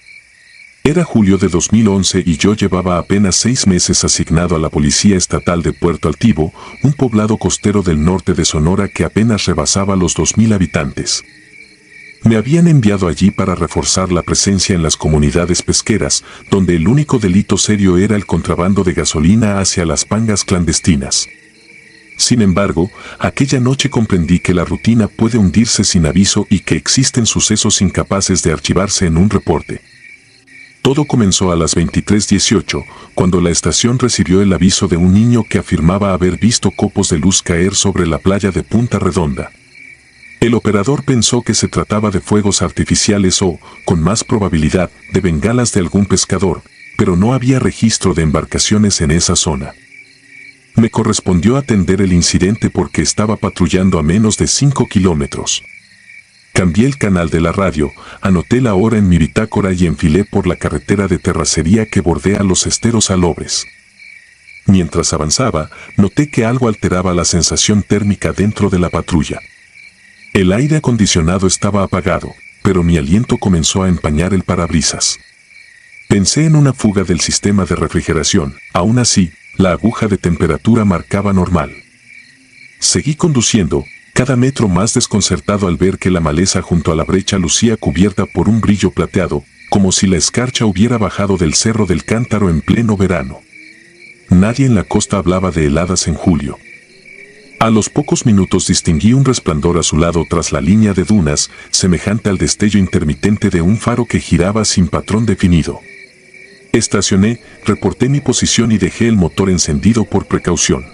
Era julio de 2011 y yo llevaba apenas 6 meses asignado a la Policía Estatal de Puerto Altivo, un poblado costero del norte de Sonora que apenas rebasaba los 2000 habitantes. Me habían enviado allí para reforzar la presencia en las comunidades pesqueras, donde el único delito serio era el contrabando de gasolina hacia las pangas clandestinas. Sin embargo, aquella noche comprendí que la rutina puede hundirse sin aviso y que existen sucesos incapaces de archivarse en un reporte. Todo comenzó a las 23:18, cuando la estación recibió el aviso de un niño que afirmaba haber visto copos de luz caer sobre la playa de Punta Redonda. El operador pensó que se trataba de fuegos artificiales o, con más probabilidad, de bengalas de algún pescador, pero no había registro de embarcaciones en esa zona. Me correspondió atender el incidente porque estaba patrullando a menos de 5 kilómetros. Cambié el canal de la radio, anoté la hora en mi bitácora y enfilé por la carretera de terracería que bordea los esteros salobres. Mientras avanzaba, noté que algo alteraba la sensación térmica dentro de la patrulla. El aire acondicionado estaba apagado, pero mi aliento comenzó a empañar el parabrisas. Pensé en una fuga del sistema de refrigeración, aún así, la aguja de temperatura marcaba normal. Seguí conduciendo, cada metro más desconcertado al ver que la maleza junto a la brecha lucía cubierta por un brillo plateado, como si la escarcha hubiera bajado del Cerro del Cántaro en pleno verano. Nadie en la costa hablaba de heladas en julio. A los pocos minutos distinguí un resplandor azulado tras la línea de dunas, semejante al destello intermitente de un faro que giraba sin patrón definido. Estacioné, reporté mi posición y dejé el motor encendido por precaución.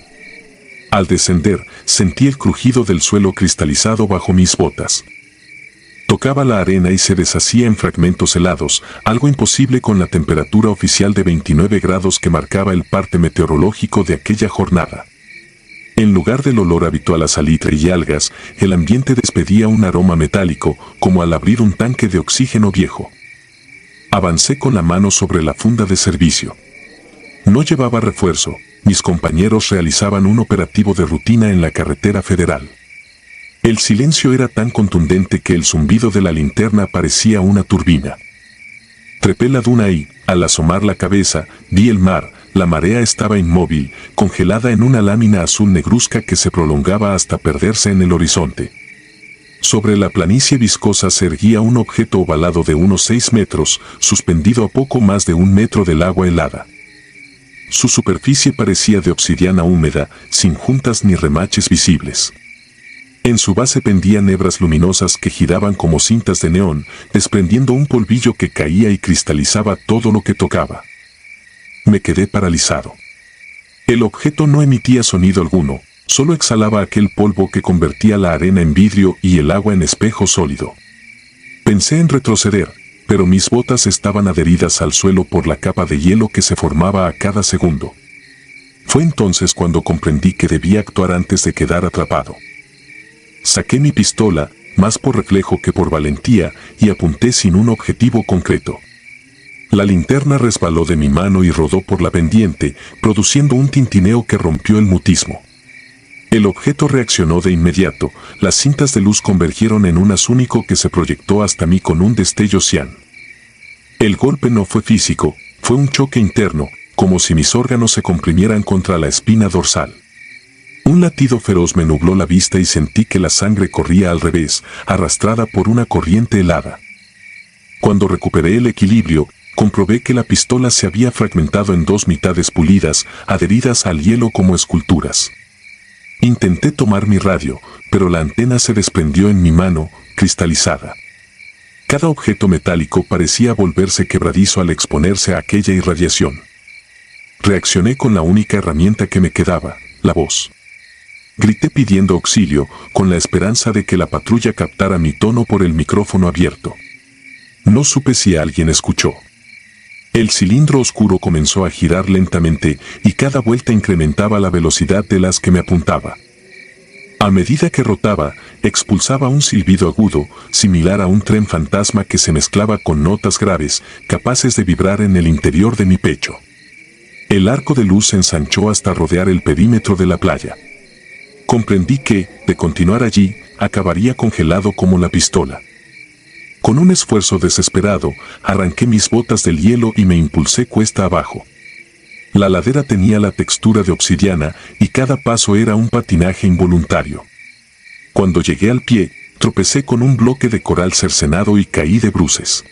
Al descender, sentí el crujido del suelo cristalizado bajo mis botas. Tocaba la arena y se deshacía en fragmentos helados, algo imposible con la temperatura oficial de 29 grados que marcaba el parte meteorológico de aquella jornada. En lugar del olor habitual a salitre y algas, el ambiente despedía un aroma metálico, como al abrir un tanque de oxígeno viejo. Avancé con la mano sobre la funda de servicio. No llevaba refuerzo, mis compañeros realizaban un operativo de rutina en la carretera federal. El silencio era tan contundente que el zumbido de la linterna parecía una turbina. Trepé la duna y, al asomar la cabeza, vi el mar. La marea estaba inmóvil, congelada en una lámina azul negruzca que se prolongaba hasta perderse en el horizonte. Sobre la planicie viscosa se erguía un objeto ovalado de unos 6 metros, suspendido a poco más de 1 metro del agua helada. Su superficie parecía de obsidiana húmeda, sin juntas ni remaches visibles. En su base pendían hebras luminosas que giraban como cintas de neón, desprendiendo un polvillo que caía y cristalizaba todo lo que tocaba. Me quedé paralizado. El objeto no emitía sonido alguno, solo exhalaba aquel polvo que convertía la arena en vidrio y el agua en espejo sólido. Pensé en retroceder, pero mis botas estaban adheridas al suelo por la capa de hielo que se formaba a cada segundo. Fue entonces cuando comprendí que debía actuar antes de quedar atrapado. Saqué mi pistola, más por reflejo que por valentía, y apunté sin un objetivo concreto. La linterna resbaló de mi mano y rodó por la pendiente, produciendo un tintineo que rompió el mutismo. El objeto reaccionó de inmediato, las cintas de luz convergieron en un haz único que se proyectó hasta mí con un destello cian. El golpe no fue físico, fue un choque interno, como si mis órganos se comprimieran contra la espina dorsal. Un latido feroz me nubló la vista y sentí que la sangre corría al revés, arrastrada por una corriente helada. Cuando recuperé el equilibrio, comprobé que la pistola se había fragmentado en 2 mitades pulidas, adheridas al hielo como esculturas. Intenté tomar mi radio, pero la antena se desprendió en mi mano, cristalizada. Cada objeto metálico parecía volverse quebradizo al exponerse a aquella irradiación. Reaccioné con la única herramienta que me quedaba, la voz. Grité pidiendo auxilio, con la esperanza de que la patrulla captara mi tono por el micrófono abierto. No supe si alguien escuchó. El cilindro oscuro comenzó a girar lentamente y cada vuelta incrementaba la velocidad de las que me apuntaba. A medida que rotaba, expulsaba un silbido agudo, similar a un tren fantasma que se mezclaba con notas graves, capaces de vibrar en el interior de mi pecho. El arco de luz se ensanchó hasta rodear el perímetro de la playa. Comprendí que, de continuar allí, acabaría congelado como la pistola. Con un esfuerzo desesperado, arranqué mis botas del hielo y me impulsé cuesta abajo. La ladera tenía la textura de obsidiana y cada paso era un patinaje involuntario. Cuando llegué al pie, tropecé con un bloque de coral cercenado y caí de bruces.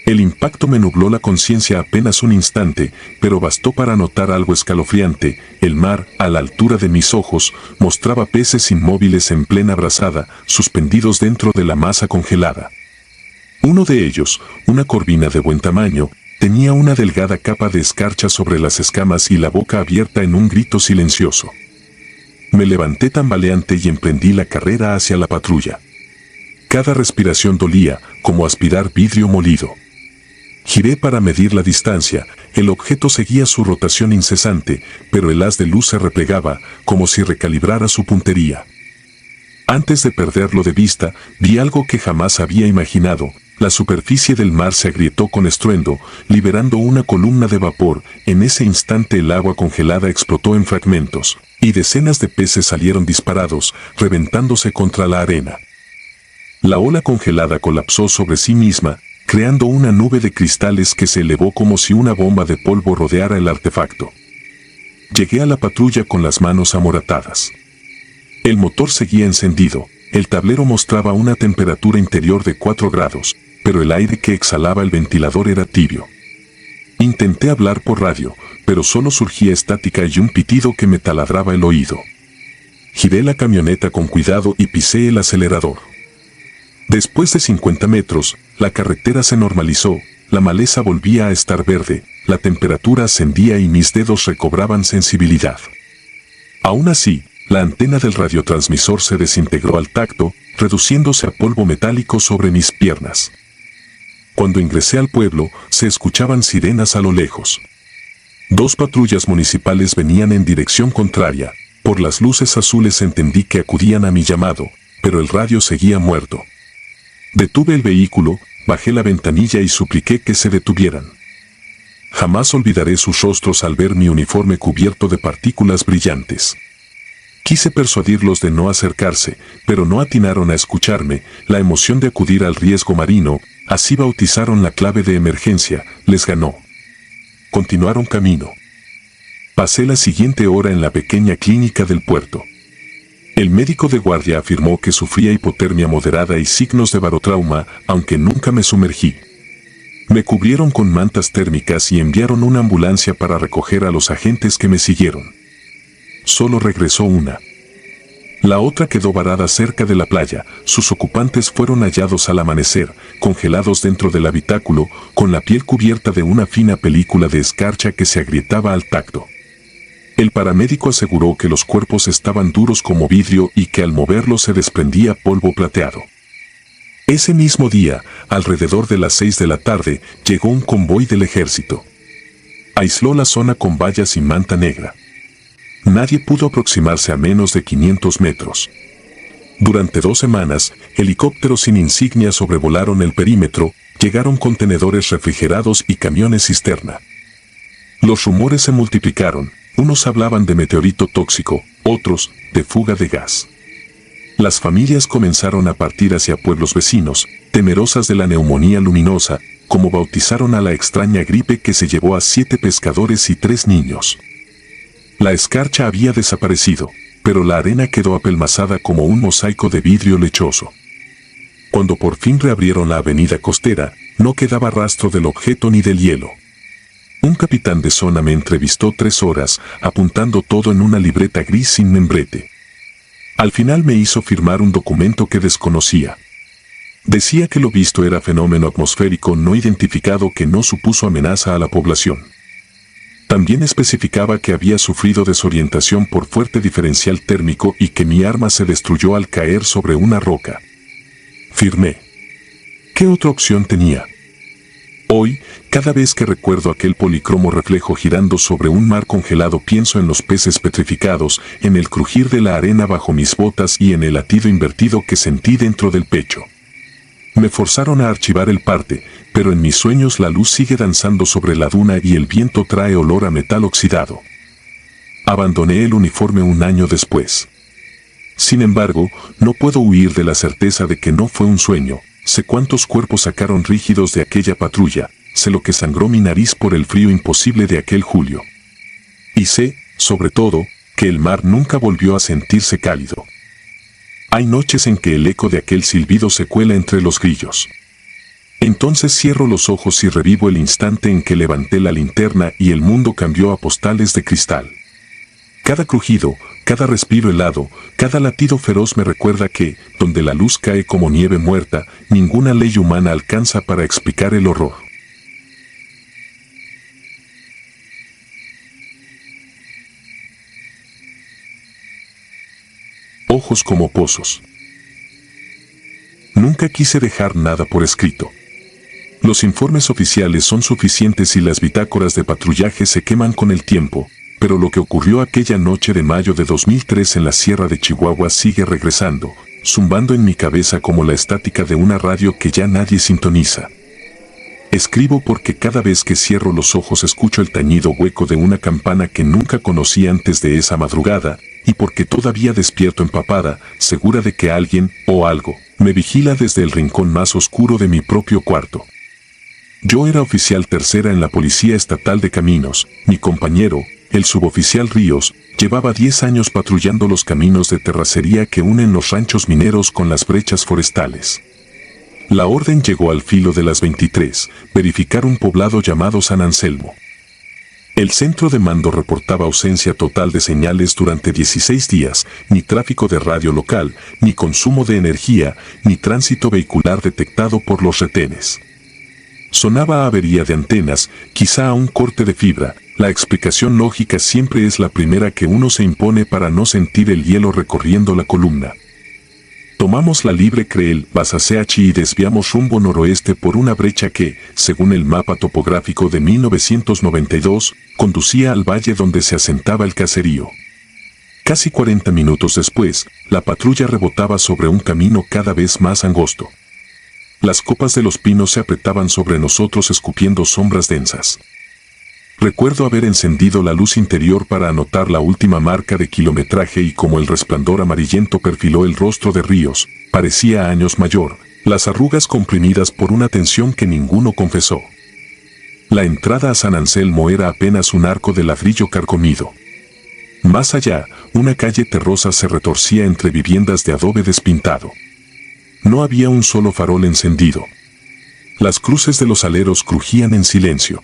El impacto me nubló la conciencia apenas un instante, pero bastó para notar algo escalofriante. El mar, a la altura de mis ojos, mostraba peces inmóviles en plena brasada, suspendidos dentro de la masa congelada. Uno de ellos, una corvina de buen tamaño, tenía una delgada capa de escarcha sobre las escamas y la boca abierta en un grito silencioso. Me levanté tambaleante y emprendí la carrera hacia la patrulla. Cada respiración dolía, como aspirar vidrio molido. Giré para medir la distancia. El objeto seguía su rotación incesante, pero el haz de luz se replegaba, como si recalibrara su puntería. Antes de perderlo de vista, vi algo que jamás había imaginado. La superficie del mar se agrietó con estruendo, liberando una columna de vapor. En ese instante el agua congelada explotó en fragmentos, y decenas de peces salieron disparados, reventándose contra la arena. La ola congelada colapsó sobre sí misma, creando una nube de cristales que se elevó como si una bomba de polvo rodeara el artefacto. Llegué a la patrulla con las manos amoratadas. El motor seguía encendido, el tablero mostraba una temperatura interior de 4 grados, pero el aire que exhalaba el ventilador era tibio. Intenté hablar por radio, pero solo surgía estática y un pitido que me taladraba el oído. Giré la camioneta con cuidado y pisé el acelerador. Después de 50 metros, la carretera se normalizó, la maleza volvía a estar verde, la temperatura ascendía y mis dedos recobraban sensibilidad. Aún así, la antena del radiotransmisor se desintegró al tacto, reduciéndose a polvo metálico sobre mis piernas. Cuando ingresé al pueblo, se escuchaban sirenas a lo lejos. 2 patrullas municipales venían en dirección contraria. Por las luces azules entendí que acudían a mi llamado, pero el radio seguía muerto. Detuve el vehículo, bajé la ventanilla y supliqué que se detuvieran. Jamás olvidaré sus rostros al ver mi uniforme cubierto de partículas brillantes. Quise persuadirlos de no acercarse, pero no atinaron a escucharme. La emoción de acudir al riesgo marino, así bautizaron la clave de emergencia, les ganó. Continuaron camino. Pasé la siguiente hora en la pequeña clínica del puerto. El médico de guardia afirmó que sufría hipotermia moderada y signos de barotrauma, aunque nunca me sumergí. Me cubrieron con mantas térmicas y enviaron una ambulancia para recoger a los agentes que me siguieron. Solo regresó una. La otra quedó varada cerca de la playa. Sus ocupantes fueron hallados al amanecer, congelados dentro del habitáculo, con la piel cubierta de una fina película de escarcha que se agrietaba al tacto. El paramédico aseguró que los cuerpos estaban duros como vidrio y que al moverlos se desprendía polvo plateado. Ese mismo día, alrededor de las 6 de la tarde, llegó un convoy del ejército. Aisló la zona con vallas y manta negra. Nadie pudo aproximarse a menos de 500 metros. Durante 2 semanas, helicópteros sin insignia sobrevolaron el perímetro, llegaron contenedores refrigerados y camiones cisterna. Los rumores se multiplicaron. Unos hablaban de meteorito tóxico, otros de fuga de gas. Las familias comenzaron a partir hacia pueblos vecinos, temerosas de la neumonía luminosa, como bautizaron a la extraña gripe que se llevó a 7 pescadores y 3 niños. La escarcha había desaparecido, pero la arena quedó apelmazada como un mosaico de vidrio lechoso. Cuando por fin reabrieron la avenida costera, no quedaba rastro del objeto ni del hielo. Un capitán de zona me entrevistó 3 horas, apuntando todo en una libreta gris sin membrete. Al final me hizo firmar un documento que desconocía. Decía que lo visto era fenómeno atmosférico no identificado que no supuso amenaza a la población. También especificaba que había sufrido desorientación por fuerte diferencial térmico y que mi arma se destruyó al caer sobre una roca. Firmé. ¿Qué otra opción tenía? Hoy, cada vez que recuerdo aquel policromo reflejo girando sobre un mar congelado, pienso en los peces petrificados, en el crujir de la arena bajo mis botas y en el latido invertido que sentí dentro del pecho. Me forzaron a archivar el parte, pero en mis sueños la luz sigue danzando sobre la duna y el viento trae olor a metal oxidado. Abandoné el uniforme un año después. Sin embargo, no puedo huir de la certeza de que no fue un sueño. Sé cuántos cuerpos sacaron rígidos de aquella patrulla, sé lo que sangró mi nariz por el frío imposible de aquel julio. Y sé, sobre todo, que el mar nunca volvió a sentirse cálido. Hay noches en que el eco de aquel silbido se cuela entre los grillos. Entonces cierro los ojos y revivo el instante en que levanté la linterna y el mundo cambió a postales de cristal. Cada crujido, cada respiro helado, cada latido feroz me recuerda que, donde la luz cae como nieve muerta, ninguna ley humana alcanza para explicar el horror. Ojos como pozos. Nunca quise dejar nada por escrito. Los informes oficiales son suficientes y las bitácoras de patrullaje se queman con el tiempo, pero lo que ocurrió aquella noche de mayo de 2003 en la Sierra de Chihuahua sigue regresando, zumbando en mi cabeza como la estática de una radio que ya nadie sintoniza. Escribo porque cada vez que cierro los ojos escucho el tañido hueco de una campana que nunca conocí antes de esa madrugada, y porque todavía despierto empapada, segura de que alguien, o algo, me vigila desde el rincón más oscuro de mi propio cuarto. Yo era oficial tercera en la Policía Estatal de Caminos. Mi compañero, el suboficial Ríos, llevaba 10 años patrullando los caminos de terracería que unen los ranchos mineros con las brechas forestales. La orden llegó al filo de las 23, verificar un poblado llamado San Anselmo. El centro de mando reportaba ausencia total de señales durante 16 días, ni tráfico de radio local, ni consumo de energía, ni tránsito vehicular detectado por los retenes. Sonaba a avería de antenas, quizá a un corte de fibra. La explicación lógica siempre es la primera que uno se impone para no sentir el hielo recorriendo la columna. Tomamos la libre Creel Basaseachi y desviamos rumbo noroeste por una brecha que, según el mapa topográfico de 1992, conducía al valle donde se asentaba el caserío. Casi 40 minutos después, la patrulla rebotaba sobre un camino cada vez más angosto. Las copas de los pinos se apretaban sobre nosotros escupiendo sombras densas. Recuerdo haber encendido la luz interior para anotar la última marca de kilometraje y como el resplandor amarillento perfiló el rostro de Ríos, parecía años mayor, las arrugas comprimidas por una tensión que ninguno confesó. La entrada a San Anselmo era apenas un arco de ladrillo carcomido. Más allá, una calle terrosa se retorcía entre viviendas de adobe despintado. No había un solo farol encendido. Las cruces de los aleros crujían en silencio.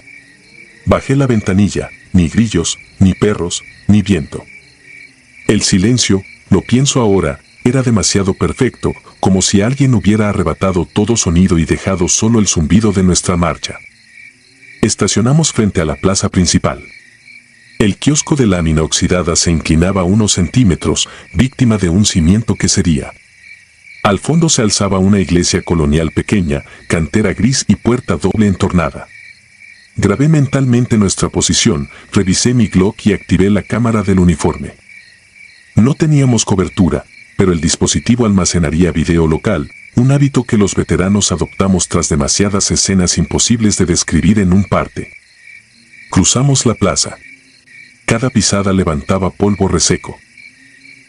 Bajé la ventanilla, ni grillos, ni perros, ni viento. El silencio, lo pienso ahora, era demasiado perfecto, como si alguien hubiera arrebatado todo sonido y dejado solo el zumbido de nuestra marcha. Estacionamos frente a la plaza principal. El kiosco de lámina oxidada se inclinaba unos centímetros, víctima de un cimiento que sería. Al fondo se alzaba una iglesia colonial pequeña, cantera gris y puerta doble entornada. Grabé mentalmente nuestra posición, revisé mi Glock y activé la cámara del uniforme. No teníamos cobertura, pero el dispositivo almacenaría video local, un hábito que los veteranos adoptamos tras demasiadas escenas imposibles de describir en un parte. Cruzamos la plaza. Cada pisada levantaba polvo reseco.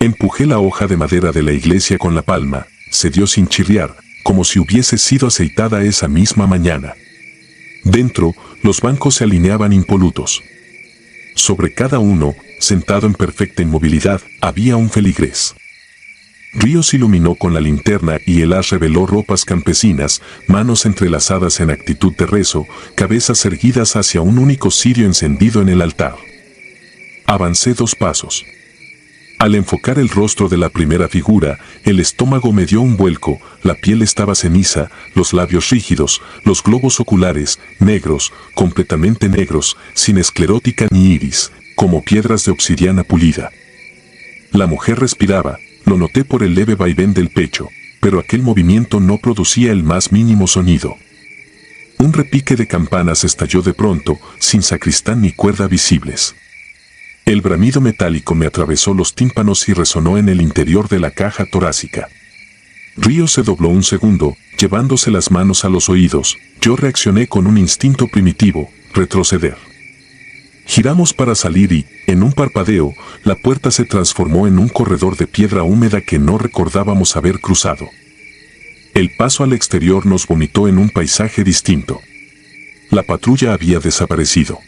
Empujé la hoja de madera de la iglesia con la palma, cedió sin chirriar, como si hubiese sido aceitada esa misma mañana. Dentro, los bancos se alineaban impolutos. Sobre cada uno, sentado en perfecta inmovilidad, había un feligrés. Ríos iluminó con la linterna y el haz reveló ropas campesinas, manos entrelazadas en actitud de rezo, cabezas erguidas hacia un único cirio encendido en el altar. Avancé 2 pasos. Al enfocar el rostro de la primera figura, el estómago me dio un vuelco, la piel estaba ceniza, los labios rígidos, los globos oculares, negros, completamente negros, sin esclerótica ni iris, como piedras de obsidiana pulida. La mujer respiraba, lo noté por el leve vaivén del pecho, pero aquel movimiento no producía el más mínimo sonido. Un repique de campanas estalló de pronto, sin sacristán ni cuerda visibles. El bramido metálico me atravesó los tímpanos y resonó en el interior de la caja torácica. Ríos se dobló un segundo, llevándose las manos a los oídos. Yo reaccioné con un instinto primitivo, retroceder. Giramos para salir y, en un parpadeo, la puerta se transformó en un corredor de piedra húmeda que no recordábamos haber cruzado. El paso al exterior nos vomitó en un paisaje distinto. La patrulla había desaparecido.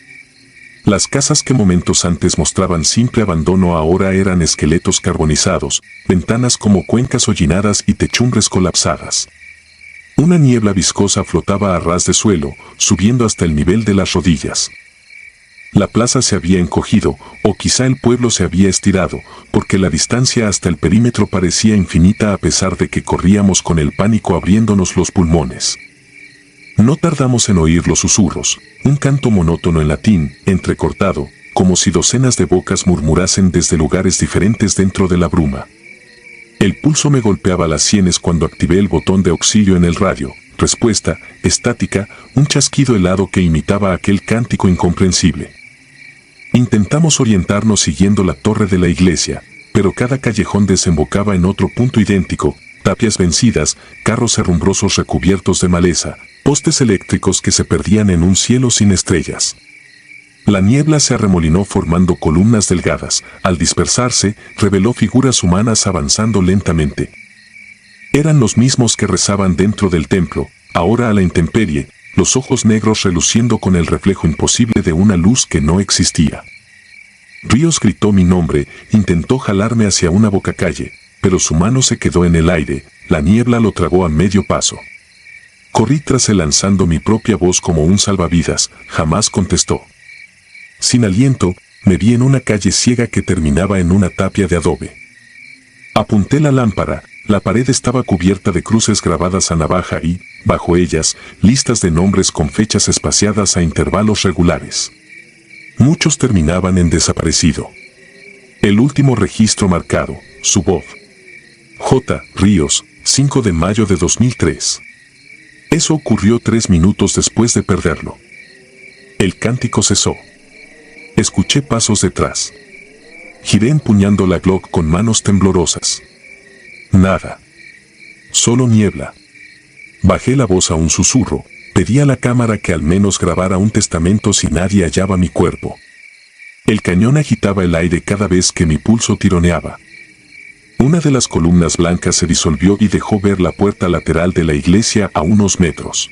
Las casas que momentos antes mostraban simple abandono ahora eran esqueletos carbonizados, ventanas como cuencas hollinadas y techumbres colapsadas. Una niebla viscosa flotaba a ras de suelo, subiendo hasta el nivel de las rodillas. La plaza se había encogido, o quizá el pueblo se había estirado, porque la distancia hasta el perímetro parecía infinita a pesar de que corríamos con el pánico abriéndonos los pulmones. No tardamos en oír los susurros, un canto monótono en latín, entrecortado, como si docenas de bocas murmurasen desde lugares diferentes dentro de la bruma. El pulso me golpeaba las sienes cuando activé el botón de auxilio en el radio. Respuesta, estática, un chasquido helado que imitaba aquel cántico incomprensible. Intentamos orientarnos siguiendo la torre de la iglesia, pero cada callejón desembocaba en otro punto idéntico, tapias vencidas, carros herrumbrosos recubiertos de maleza, postes eléctricos que se perdían en un cielo sin estrellas. La niebla se arremolinó formando columnas delgadas. Al dispersarse, reveló figuras humanas avanzando lentamente. Eran los mismos que rezaban dentro del templo, ahora a la intemperie, los ojos negros reluciendo con el reflejo imposible de una luz que no existía. Ríos gritó mi nombre, intentó jalarme hacia una bocacalle, pero su mano se quedó en el aire, la niebla lo tragó a medio paso. Corrí tras él lanzando mi propia voz como un salvavidas, jamás contestó. Sin aliento, me vi en una calle ciega que terminaba en una tapia de adobe. Apunté la lámpara, la pared estaba cubierta de cruces grabadas a navaja y, bajo ellas, listas de nombres con fechas espaciadas a intervalos regulares. Muchos terminaban en desaparecido. El último registro marcado, su voz. J. Ríos, 5 de mayo de 2003. Eso ocurrió 3 minutos después de perderlo. El cántico cesó. Escuché pasos detrás. Giré empuñando la Glock con manos temblorosas. Nada. Solo niebla. Bajé la voz a un susurro, pedí a la cámara que al menos grabara un testamento si nadie hallaba mi cuerpo. El cañón agitaba el aire cada vez que mi pulso tironeaba. Una de las columnas blancas se disolvió y dejó ver la puerta lateral de la iglesia a unos metros.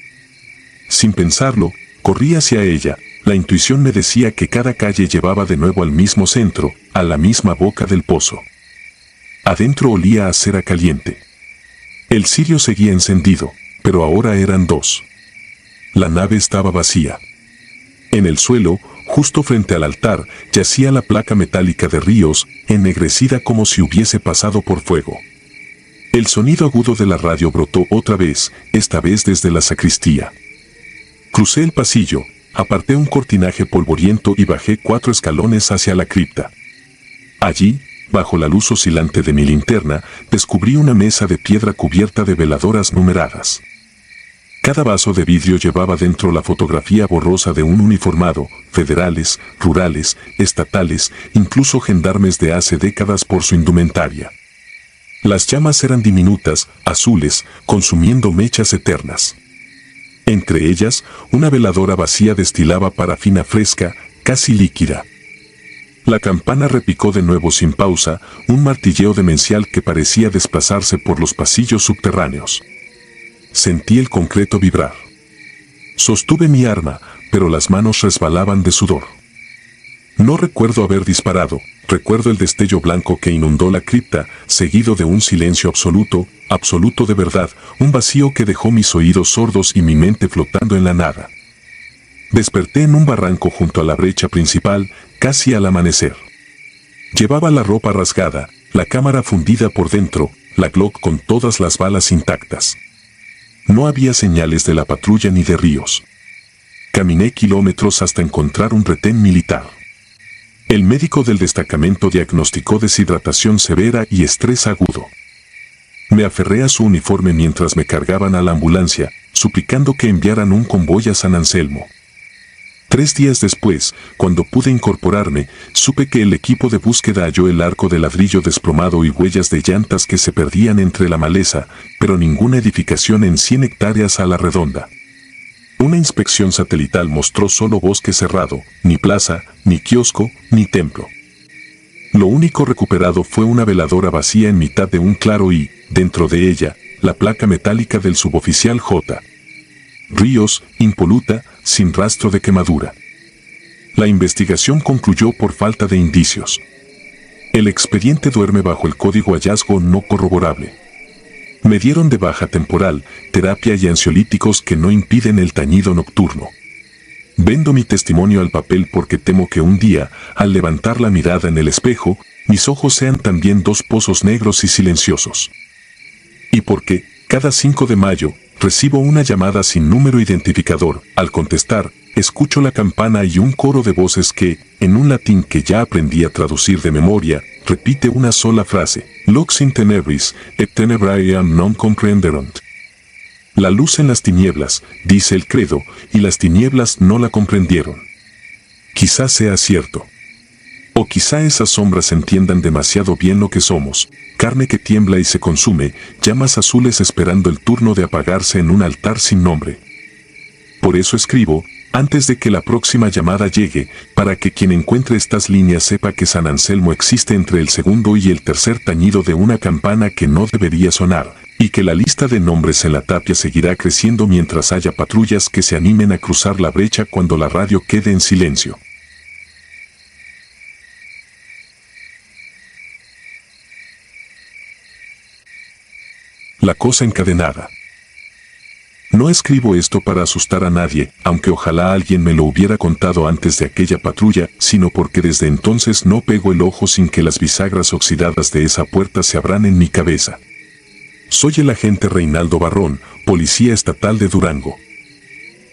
Sin pensarlo, corrí hacia ella. La intuición me decía que cada calle llevaba de nuevo al mismo centro, a la misma boca del pozo. Adentro olía a cera caliente. El cirio seguía encendido, pero ahora eran 2. La nave estaba vacía. En el suelo, justo frente al altar, yacía la placa metálica de Ríos, ennegrecida como si hubiese pasado por fuego. El sonido agudo de la radio brotó otra vez, esta vez desde la sacristía. Crucé el pasillo, aparté un cortinaje polvoriento y bajé 4 escalones hacia la cripta. Allí, bajo la luz oscilante de mi linterna, descubrí una mesa de piedra cubierta de veladoras numeradas. Cada vaso de vidrio llevaba dentro la fotografía borrosa de un uniformado, federales, rurales, estatales, incluso gendarmes de hace décadas por su indumentaria. Las llamas eran diminutas, azules, consumiendo mechas eternas. Entre ellas, una veladora vacía destilaba parafina fresca, casi líquida. La campana repicó de nuevo sin pausa, un martilleo demencial que parecía desplazarse por los pasillos subterráneos. Sentí el concreto vibrar. Sostuve mi arma, pero las manos resbalaban de sudor. No recuerdo haber disparado, recuerdo el destello blanco que inundó la cripta, seguido de un silencio absoluto, absoluto de verdad, un vacío que dejó mis oídos sordos y mi mente flotando en la nada. Desperté en un barranco junto a la brecha principal, casi al amanecer. Llevaba la ropa rasgada, la cámara fundida por dentro, la Glock con todas las balas intactas. No había señales de la patrulla ni de Ríos. Caminé kilómetros hasta encontrar un retén militar. El médico del destacamento diagnosticó deshidratación severa y estrés agudo. Me aferré a su uniforme mientras me cargaban a la ambulancia, suplicando que enviaran un convoy a San Anselmo. 3 días después, cuando pude incorporarme, supe que el equipo de búsqueda halló el arco de ladrillo desplomado y huellas de llantas que se perdían entre la maleza, pero ninguna edificación en 100 hectáreas a la redonda. Una inspección satelital mostró solo bosque cerrado, ni plaza, ni kiosco, ni templo. Lo único recuperado fue una veladora vacía en mitad de un claro y, dentro de ella, la placa metálica del suboficial J. Ríos, impoluta, sin rastro de quemadura. La investigación concluyó por falta de indicios. El expediente duerme bajo el código hallazgo no corroborable. Me dieron de baja temporal, terapia y ansiolíticos que no impiden el tañido nocturno. Vendo mi testimonio al papel porque temo que un día, al levantar la mirada en el espejo, mis ojos sean también dos pozos negros y silenciosos. Y porque, cada 5 de mayo, recibo una llamada sin número identificador. Al contestar, escucho la campana y un coro de voces que, en un latín que ya aprendí a traducir de memoria, repite una sola frase: Lux in tenebris, et tenebrae non comprenderunt. La luz en las tinieblas, dice el credo, y las tinieblas no la comprendieron. Quizá sea cierto. O quizá esas sombras entiendan demasiado bien lo que somos, carne que tiembla y se consume, llamas azules esperando el turno de apagarse en un altar sin nombre. Por eso escribo, antes de que la próxima llamada llegue, para que quien encuentre estas líneas sepa que San Anselmo existe entre el segundo y el tercer tañido de una campana que no debería sonar, y que la lista de nombres en la tapia seguirá creciendo mientras haya patrullas que se animen a cruzar la brecha cuando la radio quede en silencio. La cosa encadenada. No escribo esto para asustar a nadie, aunque ojalá alguien me lo hubiera contado antes de aquella patrulla, sino porque desde entonces no pego el ojo sin que las bisagras oxidadas de esa puerta se abran en mi cabeza. Soy el agente Reinaldo Barrón, policía estatal de Durango.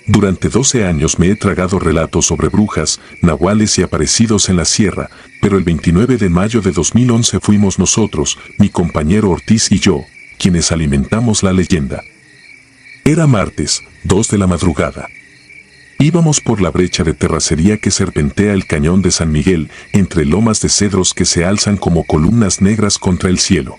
Durante 12 años me he tragado relatos sobre brujas, nahuales y aparecidos en la sierra, pero el 29 de mayo de 2011 fuimos nosotros, mi compañero Ortiz y yo, quienes alimentamos la leyenda. Era martes, 2 de la madrugada. Íbamos por la brecha de terracería que serpentea el cañón de San Miguel, entre lomas de cedros que se alzan como columnas negras contra el cielo.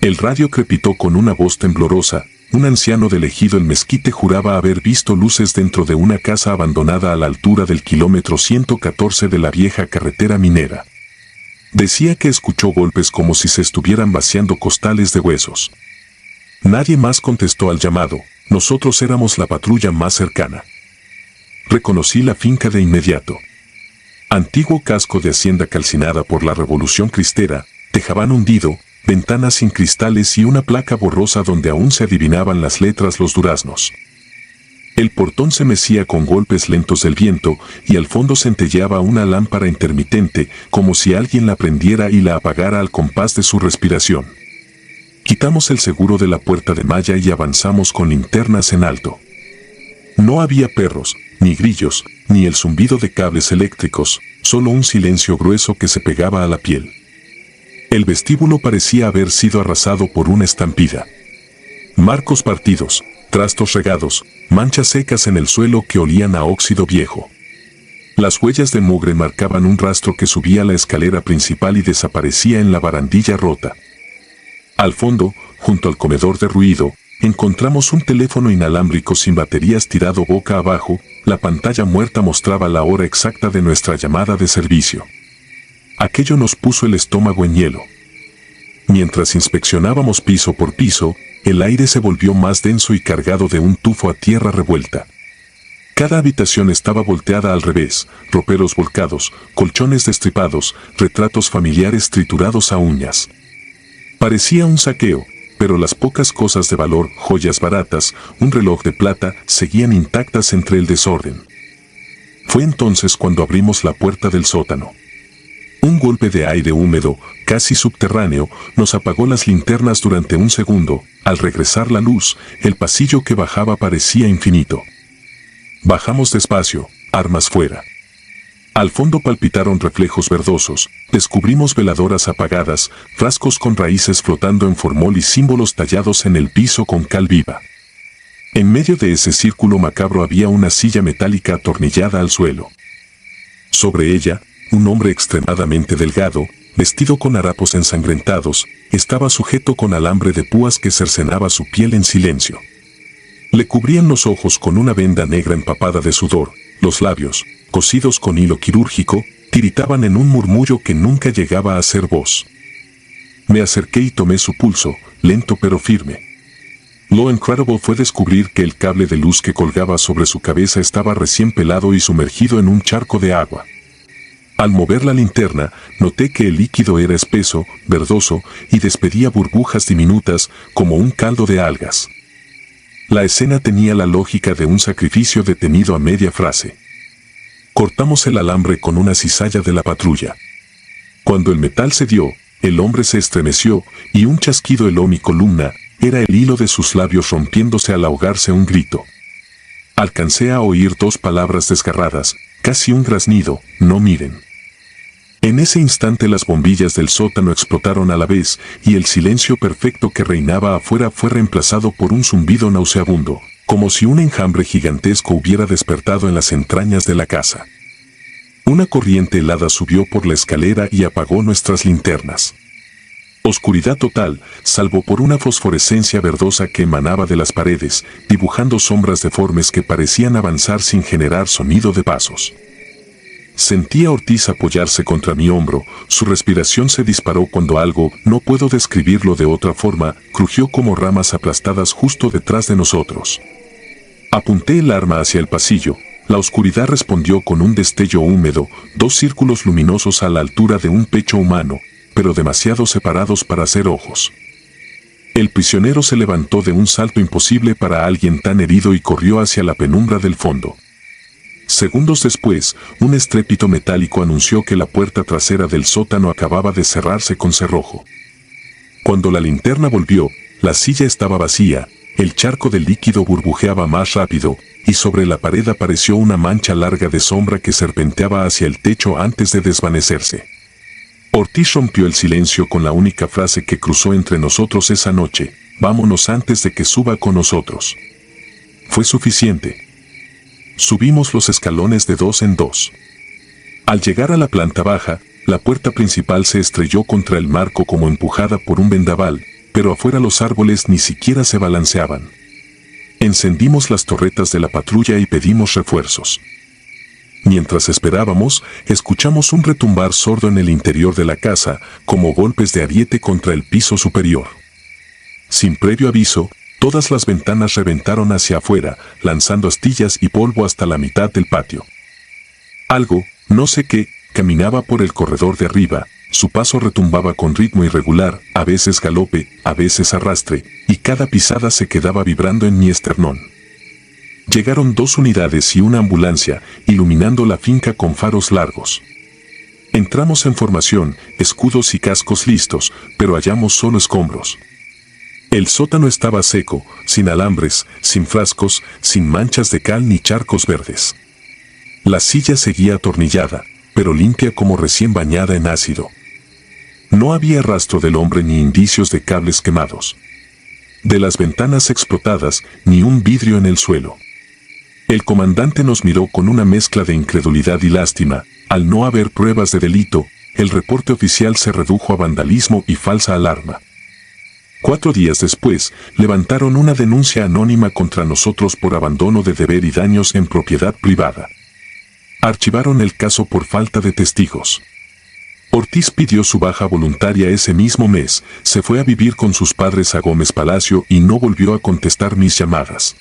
El radio crepitó con una voz temblorosa. Un anciano del ejido El Mezquite juraba haber visto luces dentro de una casa abandonada a la altura del kilómetro 114 de la vieja carretera minera. Decía que escuchó golpes como si se estuvieran vaciando costales de huesos. Nadie más contestó al llamado, nosotros éramos la patrulla más cercana. Reconocí la finca de inmediato. Antiguo casco de hacienda calcinada por la Revolución Cristera, tejabán hundido, ventanas sin cristales y una placa borrosa donde aún se adivinaban las letras Los Duraznos. El portón se mecía con golpes lentos del viento y al fondo centelleaba una lámpara intermitente como si alguien la prendiera y la apagara al compás de su respiración. Quitamos el seguro de la puerta de malla y avanzamos con linternas en alto. No había perros, ni grillos, ni el zumbido de cables eléctricos, solo un silencio grueso que se pegaba a la piel. El vestíbulo parecía haber sido arrasado por una estampida. Marcos partidos, trastos regados, manchas secas en el suelo que olían a óxido viejo. Las huellas de mugre marcaban un rastro que subía a la escalera principal y desaparecía en la barandilla rota. Al fondo, junto al comedor de ruido, encontramos un teléfono inalámbrico sin baterías tirado boca abajo. La pantalla muerta mostraba la hora exacta de nuestra llamada de servicio. Aquello nos puso el estómago en hielo. Mientras inspeccionábamos piso por piso, el aire se volvió más denso y cargado de un tufo a tierra revuelta. Cada habitación estaba volteada al revés, roperos volcados, colchones destripados, retratos familiares triturados a uñas. Parecía un saqueo, pero las pocas cosas de valor, joyas baratas, un reloj de plata, seguían intactas entre el desorden. Fue entonces cuando abrimos la puerta del sótano. Un golpe de aire húmedo, casi subterráneo, nos apagó las linternas durante un segundo. Al regresar la luz, el pasillo que bajaba parecía infinito. Bajamos despacio, armas fuera. Al fondo palpitaron reflejos verdosos, descubrimos veladoras apagadas, frascos con raíces flotando en formol y símbolos tallados en el piso con cal viva. En medio de ese círculo macabro había una silla metálica atornillada al suelo. Sobre ella, un hombre extremadamente delgado, vestido con harapos ensangrentados, estaba sujeto con alambre de púas que cercenaba su piel en silencio. Le cubrían los ojos con una venda negra empapada de sudor, los labios, cosidos con hilo quirúrgico, tiritaban en un murmullo que nunca llegaba a ser voz. Me acerqué y tomé su pulso, lento pero firme. Lo increíble fue descubrir que el cable de luz que colgaba sobre su cabeza estaba recién pelado y sumergido en un charco de agua. Al mover la linterna, noté que el líquido era espeso, verdoso, y despedía burbujas diminutas como un caldo de algas. La escena tenía la lógica de un sacrificio detenido a media frase. Cortamos el alambre con una cizalla de la patrulla. Cuando el metal cedió, el hombre se estremeció, y un chasquido heló mi columna, era el hilo de sus labios rompiéndose al ahogarse un grito. Alcancé a oír 2 palabras desgarradas, casi un graznido: no miren. En ese instante las bombillas del sótano explotaron a la vez, y el silencio perfecto que reinaba afuera fue reemplazado por un zumbido nauseabundo, como si un enjambre gigantesco hubiera despertado en las entrañas de la casa. Una corriente helada subió por la escalera y apagó nuestras linternas. Oscuridad total, salvo por una fosforescencia verdosa que emanaba de las paredes, dibujando sombras deformes que parecían avanzar sin generar sonido de pasos. Sentí a Ortiz apoyarse contra mi hombro, su respiración se disparó cuando algo, no puedo describirlo de otra forma, crujió como ramas aplastadas justo detrás de nosotros. Apunté el arma hacia el pasillo, la oscuridad respondió con un destello húmedo, 2 círculos luminosos a la altura de un pecho humano, pero demasiado separados para ser ojos. El prisionero se levantó de un salto imposible para alguien tan herido y corrió hacia la penumbra del fondo. Segundos después, un estrépito metálico anunció que la puerta trasera del sótano acababa de cerrarse con cerrojo. Cuando la linterna volvió, la silla estaba vacía, el charco de líquido burbujeaba más rápido, y sobre la pared apareció una mancha larga de sombra que serpenteaba hacia el techo antes de desvanecerse. Ortiz rompió el silencio con la única frase que cruzó entre nosotros esa noche: vámonos antes de que suba con nosotros. Fue suficiente. Subimos los escalones de 2 en 2. Al llegar a la planta baja, la puerta principal se estrelló contra el marco como empujada por un vendaval, pero afuera los árboles ni siquiera se balanceaban. Encendimos las torretas de la patrulla y pedimos refuerzos. Mientras esperábamos, escuchamos un retumbar sordo en el interior de la casa, como golpes de ariete contra el piso superior. Sin previo aviso, todas las ventanas reventaron hacia afuera, lanzando astillas y polvo hasta la mitad del patio. Algo, no sé qué, caminaba por el corredor de arriba, su paso retumbaba con ritmo irregular, a veces galope, a veces arrastre, y cada pisada se quedaba vibrando en mi esternón. Llegaron 2 unidades y una ambulancia, iluminando la finca con faros largos. Entramos en formación, escudos y cascos listos, pero hallamos solo escombros. El sótano estaba seco, sin alambres, sin frascos, sin manchas de cal ni charcos verdes. La silla seguía atornillada, pero limpia como recién bañada en ácido. No había rastro del hombre ni indicios de cables quemados. De las ventanas explotadas, ni un vidrio en el suelo. El comandante nos miró con una mezcla de incredulidad y lástima. Al no haber pruebas de delito, el reporte oficial se redujo a vandalismo y falsa alarma. 4 días después, levantaron una denuncia anónima contra nosotros por abandono de deber y daños en propiedad privada. Archivaron el caso por falta de testigos. Ortiz pidió su baja voluntaria ese mismo mes, se fue a vivir con sus padres a Gómez Palacio y no volvió a contestar mis llamadas.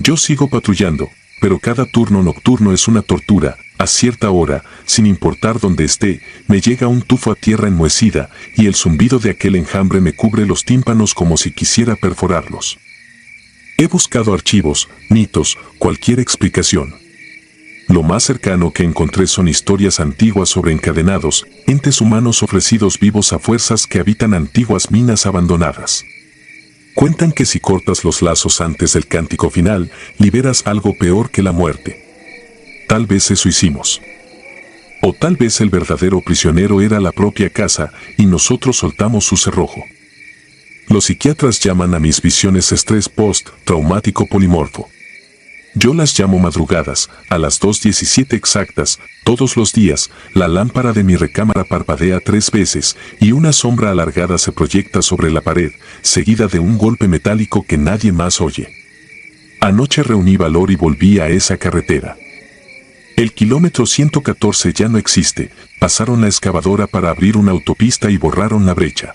Yo sigo patrullando, pero cada turno nocturno es una tortura. A cierta hora, sin importar dónde esté, me llega un tufo a tierra enmohecida, y el zumbido de aquel enjambre me cubre los tímpanos como si quisiera perforarlos. He buscado archivos, mitos, cualquier explicación. Lo más cercano que encontré son historias antiguas sobre encadenados, entes humanos ofrecidos vivos a fuerzas que habitan antiguas minas abandonadas. Cuentan que si cortas los lazos antes del cántico final, liberas algo peor que la muerte. Tal vez eso hicimos. O tal vez el verdadero prisionero era la propia casa y nosotros soltamos su cerrojo. Los psiquiatras llaman a mis visiones estrés post-traumático polimorfo. Yo las llamo madrugadas, a las 2:17 exactas, todos los días, la lámpara de mi recámara parpadea 3 veces y una sombra alargada se proyecta sobre la pared, seguida de un golpe metálico que nadie más oye. Anoche reuní valor y volví a esa carretera. El kilómetro 114 ya no existe, pasaron la excavadora para abrir una autopista y borraron la brecha.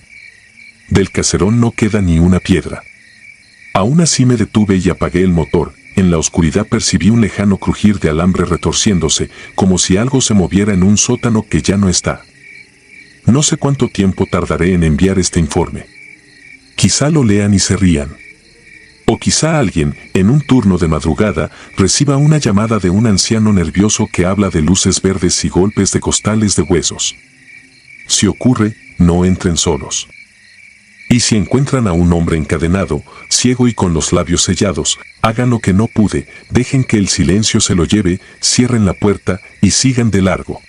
Del caserón no queda ni una piedra. Aún así me detuve y apagué el motor. En la oscuridad percibí un lejano crujir de alambre retorciéndose, como si algo se moviera en un sótano que ya no está. No sé cuánto tiempo tardaré en enviar este informe. Quizá lo lean y se rían. O quizá alguien, en un turno de madrugada, reciba una llamada de un anciano nervioso que habla de luces verdes y golpes de costales de huesos. Si ocurre, no entren solos. Y si encuentran a un hombre encadenado, ciego y con los labios sellados, hagan lo que no pude, dejen que el silencio se lo lleve, cierren la puerta y sigan de largo.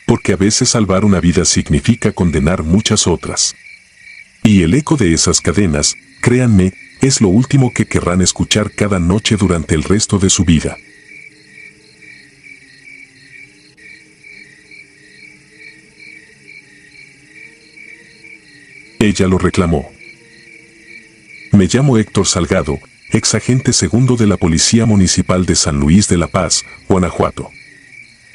Porque a veces salvar una vida significa condenar muchas otras. Y el eco de esas cadenas, créanme, es lo último que querrán escuchar cada noche durante el resto de su vida. Ella lo reclamó. Me llamo Héctor Salgado, ex agente segundo de la Policía Municipal de San Luis de la Paz, Guanajuato.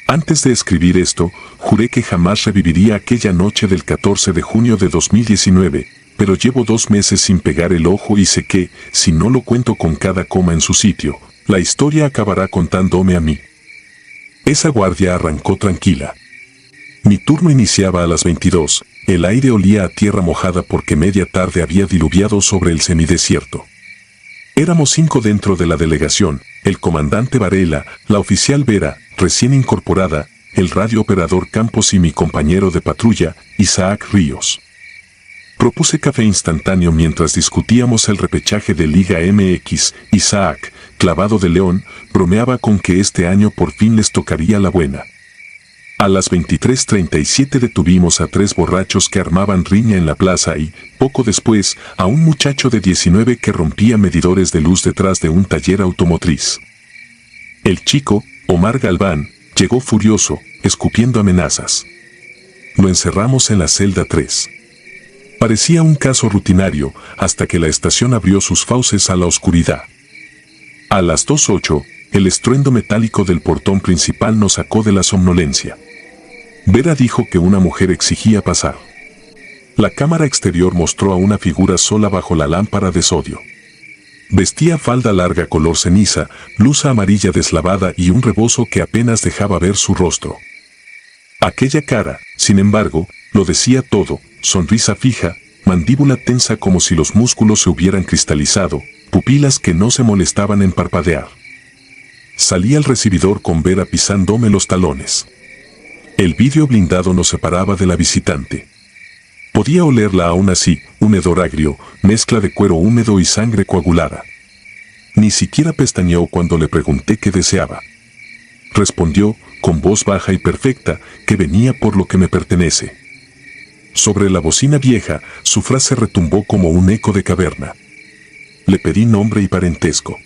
Antes de escribir esto, juré que jamás reviviría aquella noche del 14 de junio de 2019, pero llevo 2 meses sin pegar el ojo y sé que, si no lo cuento con cada coma en su sitio, la historia acabará contándome a mí. Esa guardia arrancó tranquila. Mi turno iniciaba a las 22, el aire olía a tierra mojada porque media tarde había diluviado sobre el semidesierto. Éramos 5 dentro de la delegación, el comandante Varela, la oficial Vera, recién incorporada, el radiooperador Campos y mi compañero de patrulla, Isaac Ríos. Propuse café instantáneo mientras discutíamos el repechaje de Liga MX. Isaac, clavado de León, bromeaba con que este año por fin les tocaría la buena. A las 23:37 detuvimos a 3 borrachos que armaban riña en la plaza y, poco después, a un muchacho de 19 que rompía medidores de luz detrás de un taller automotriz. El chico, Omar Galván, llegó furioso, escupiendo amenazas. Lo encerramos en la celda 3. Parecía un caso rutinario, hasta que la estación abrió sus fauces a la oscuridad. A las 2:08, el estruendo metálico del portón principal nos sacó de la somnolencia. Vera dijo que una mujer exigía pasar. La cámara exterior mostró a una figura sola bajo la lámpara de sodio. Vestía falda larga color ceniza, blusa amarilla deslavada y un rebozo que apenas dejaba ver su rostro. Aquella cara, sin embargo, lo decía todo, sonrisa fija, mandíbula tensa como si los músculos se hubieran cristalizado, pupilas que no se molestaban en parpadear. Salí al recibidor con Vera pisándome los talones. El vidrio blindado nos separaba de la visitante. Podía olerla aún así, un hedor agrio, mezcla de cuero húmedo y sangre coagulada. Ni siquiera pestañeó cuando le pregunté qué deseaba. Respondió, con voz baja y perfecta, que venía por lo que me pertenece. Sobre la bocina vieja, su frase retumbó como un eco de caverna. Le pedí nombre y parentesco.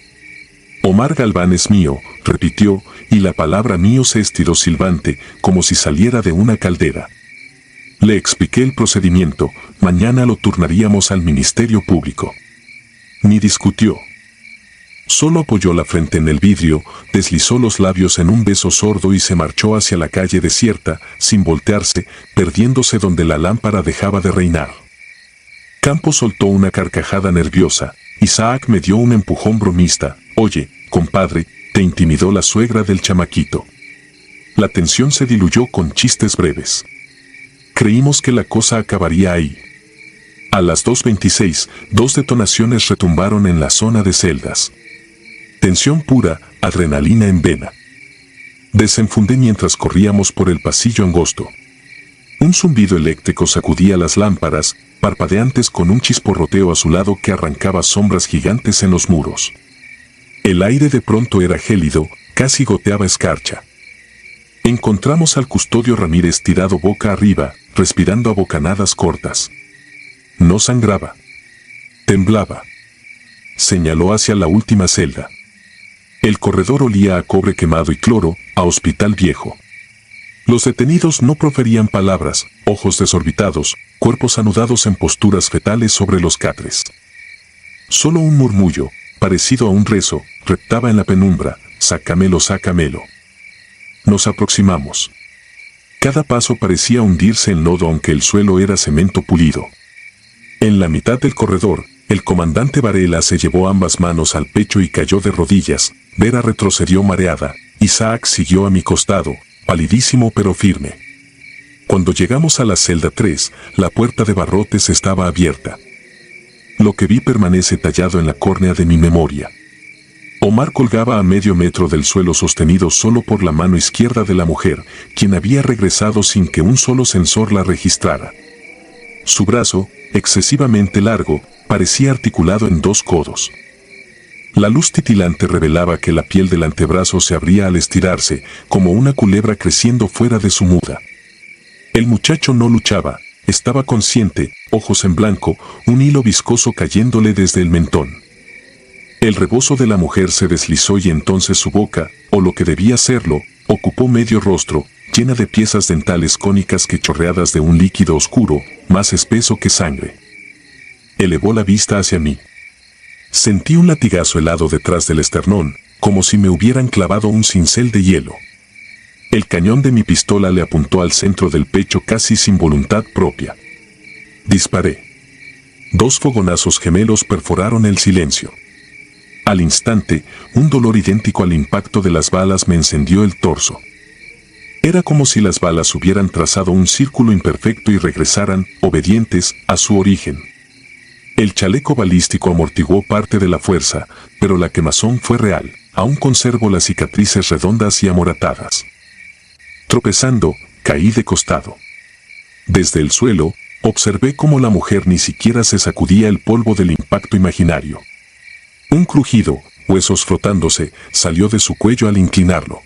Omar Galván es mío, repitió, y la palabra mío se estiró silbante, como si saliera de una caldera. Le expliqué el procedimiento, mañana lo turnaríamos al Ministerio Público. Ni discutió. Solo apoyó la frente en el vidrio, deslizó los labios en un beso sordo y se marchó hacia la calle desierta, sin voltearse, perdiéndose donde la lámpara dejaba de reinar. Campos soltó una carcajada nerviosa. Isaac me dio un empujón bromista. Oye, compadre, te intimidó la suegra del chamaquito. La tensión se diluyó con chistes breves. Creímos que la cosa acabaría ahí. A las 2:26, 2 detonaciones retumbaron en la zona de celdas. Tensión pura, adrenalina en vena. Desenfundé mientras corríamos por el pasillo angosto. Un zumbido eléctrico sacudía las lámparas, parpadeantes con un chisporroteo azulado que arrancaba sombras gigantes en los muros. El aire de pronto era gélido, casi goteaba escarcha. Encontramos al custodio Ramírez tirado boca arriba, respirando a bocanadas cortas. No sangraba. Temblaba. Señaló hacia la última celda. El corredor olía a cobre quemado y cloro, a hospital viejo. Los detenidos no proferían palabras, ojos desorbitados, cuerpos anudados en posturas fetales sobre los catres. Solo un murmullo, parecido a un rezo, reptaba en la penumbra, sácamelo, sácamelo. Nos aproximamos. Cada paso parecía hundirse en lodo aunque el suelo era cemento pulido. En la mitad del corredor, El comandante Varela se llevó ambas manos al pecho y cayó de rodillas. Vera retrocedió mareada. Isaac siguió a mi costado, palidísimo pero firme. Cuando llegamos a la celda 3, la puerta de barrotes estaba abierta. Lo que vi permanece tallado en la córnea de mi memoria. Omar colgaba a medio metro del suelo sostenido solo por la mano izquierda de la mujer, quien había regresado sin que un solo sensor la registrara. Su brazo, excesivamente largo, parecía articulado en 2 codos. La luz titilante revelaba que la piel del antebrazo se abría al estirarse, como una culebra creciendo fuera de su muda. El muchacho no luchaba, estaba consciente, ojos en blanco, un hilo viscoso cayéndole desde el mentón. El rebozo de la mujer se deslizó y entonces su boca, o lo que debía serlo, ocupó medio rostro, llena de piezas dentales cónicas que chorreadas de un líquido oscuro, más espeso que sangre. Elevó la vista hacia mí. Sentí un latigazo helado detrás del esternón, como si me hubieran clavado un cincel de hielo. El cañón de mi pistola le apuntó al centro del pecho casi sin voluntad propia. Disparé. 2 fogonazos gemelos perforaron el silencio. Al instante, un dolor idéntico al impacto de las balas me encendió el torso. Era como si las balas hubieran trazado un círculo imperfecto y regresaran, obedientes, a su origen. El chaleco balístico amortiguó parte de la fuerza, pero la quemazón fue real. Aún conservo las cicatrices redondas y amoratadas. Tropezando, caí de costado. Desde el suelo, observé cómo la mujer ni siquiera se sacudía el polvo del impacto imaginario. Un crujido, huesos frotándose, salió de su cuello al inclinarlo.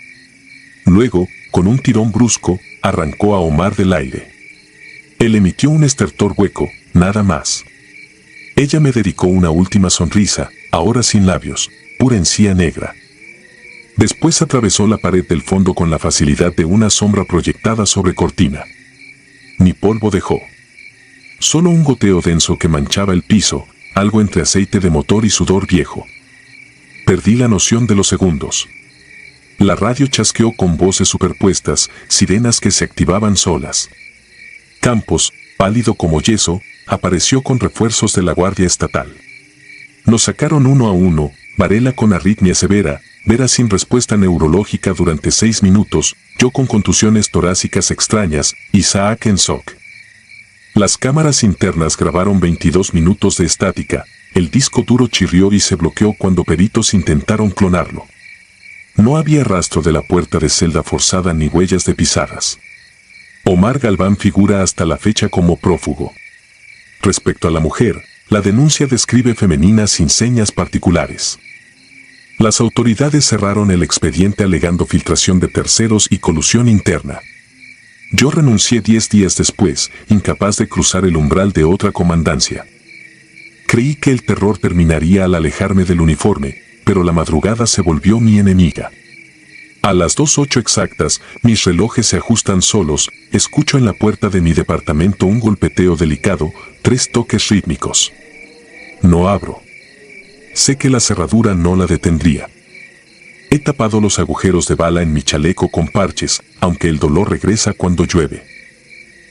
Luego, con un tirón brusco, arrancó a Omar del aire. Él emitió un estertor hueco, nada más. Ella me dedicó una última sonrisa, ahora sin labios, pura encía negra. Después atravesó la pared del fondo con la facilidad de una sombra proyectada sobre cortina. Ni polvo dejó. Solo un goteo denso que manchaba el piso, algo entre aceite de motor y sudor viejo. Perdí la noción de los segundos. La radio chasqueó con voces superpuestas, sirenas que se activaban solas. Campos, pálido como yeso, apareció con refuerzos de la Guardia Estatal. Nos sacaron uno a uno, Varela con arritmia severa, Vera sin respuesta neurológica durante 6 minutos, yo con contusiones torácicas extrañas, Isaac en shock. Las cámaras internas grabaron 22 minutos de estática, el disco duro chirrió y se bloqueó cuando peritos intentaron clonarlo. No había rastro de la puerta de celda forzada ni huellas de pisadas. Omar Galván figura hasta la fecha como prófugo. Respecto a la mujer, la denuncia describe femenina sin señas particulares. Las autoridades cerraron el expediente alegando filtración de terceros y colusión interna. Yo renuncié 10 días después, incapaz de cruzar el umbral de otra comandancia. Creí que el terror terminaría al alejarme del uniforme, pero la madrugada se volvió mi enemiga. A las 2:08 exactas, mis relojes se ajustan solos, escucho en la puerta de mi departamento un golpeteo delicado, 3 toques rítmicos. No abro. Sé que la cerradura no la detendría. He tapado los agujeros de bala en mi chaleco con parches, aunque el dolor regresa cuando llueve.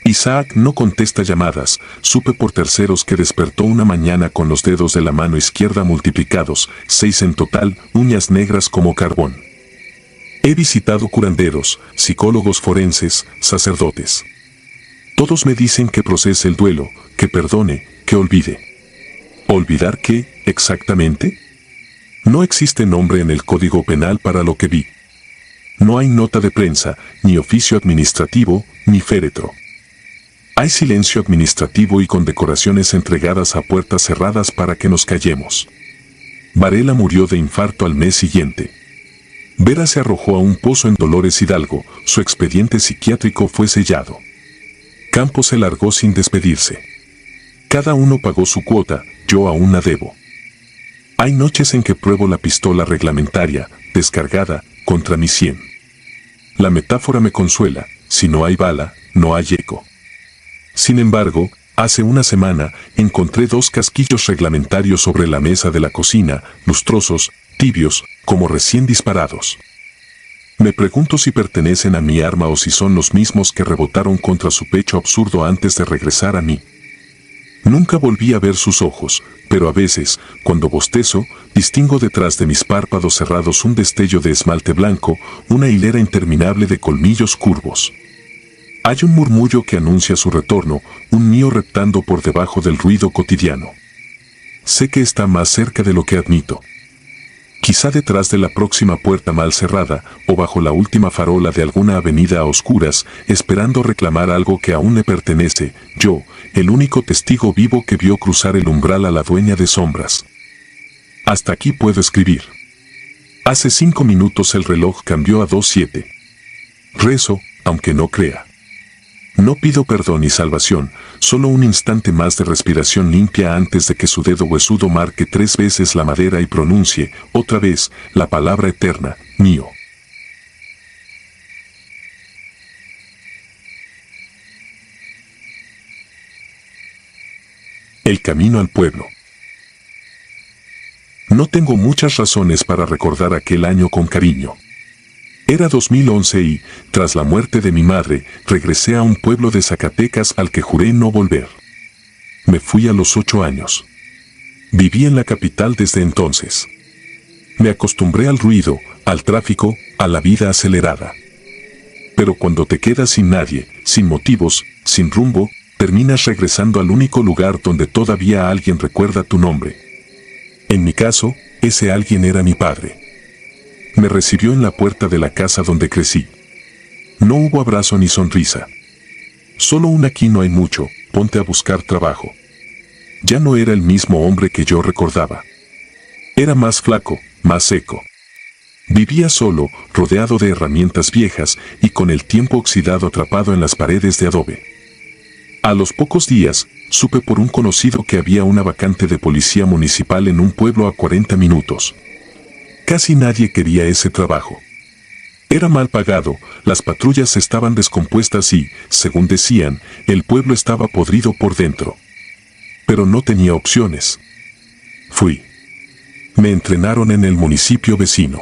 Isaac no contesta llamadas, supe por terceros que despertó una mañana con los dedos de la mano izquierda multiplicados, 6 en total, uñas negras como carbón. He visitado curanderos, psicólogos forenses, sacerdotes. Todos me dicen que procese el duelo, que perdone, que olvide. ¿Olvidar qué, exactamente? No existe nombre en el Código Penal para lo que vi. No hay nota de prensa, ni oficio administrativo, ni féretro. Hay silencio administrativo y condecoraciones entregadas a puertas cerradas para que nos callemos. Varela murió de infarto al mes siguiente. Vera se arrojó a un pozo en Dolores Hidalgo, su expediente psiquiátrico fue sellado. Campos se largó sin despedirse. Cada uno pagó su cuota, yo aún la debo. Hay noches en que pruebo la pistola reglamentaria, descargada, contra mi sien. La metáfora me consuela, si no hay bala, no hay eco. Sin embargo, hace una semana, encontré 2 casquillos reglamentarios sobre la mesa de la cocina, lustrosos, tibios, como recién disparados. Me pregunto si pertenecen a mi arma o si son los mismos que rebotaron contra su pecho absurdo antes de regresar a mí. Nunca volví a ver sus ojos, pero a veces, cuando bostezo, distingo detrás de mis párpados cerrados un destello de esmalte blanco, una hilera interminable de colmillos curvos. Hay un murmullo que anuncia su retorno, un mío reptando por debajo del ruido cotidiano. Sé que está más cerca de lo que admito. Quizá detrás de la próxima puerta mal cerrada, o bajo la última farola de alguna avenida a oscuras, esperando reclamar algo que aún me pertenece, yo, el único testigo vivo que vio cruzar el umbral a la dueña de sombras. Hasta aquí puedo escribir. Hace 5 minutos el reloj cambió a 2:07. Rezo, aunque no crea. No pido perdón y salvación, solo un instante más de respiración limpia antes de que su dedo huesudo marque 3 veces la madera y pronuncie, otra vez, la palabra eterna, mío. El camino al pueblo. No tengo muchas razones para recordar aquel año con cariño. Era 2011 y, tras la muerte de mi madre, regresé a un pueblo de Zacatecas al que juré no volver. Me fui a los 8 años. Viví en la capital desde entonces. Me acostumbré al ruido, al tráfico, a la vida acelerada. Pero cuando te quedas sin nadie, sin motivos, sin rumbo, terminas regresando al único lugar donde todavía alguien recuerda tu nombre. En mi caso, ese alguien era mi padre. Me recibió en la puerta de la casa donde crecí. No hubo abrazo ni sonrisa. Solo un aquí no hay mucho, ponte a buscar trabajo. Ya no era el mismo hombre que yo recordaba. Era más flaco, más seco. Vivía solo, rodeado de herramientas viejas y con el tiempo oxidado atrapado en las paredes de adobe. A los pocos días, supe por un conocido que había una vacante de policía municipal en un pueblo a 40 minutos. Casi nadie quería ese trabajo. Era mal pagado, las patrullas estaban descompuestas y, según decían, el pueblo estaba podrido por dentro. Pero no tenía opciones. Fui. Me entrenaron en el municipio vecino.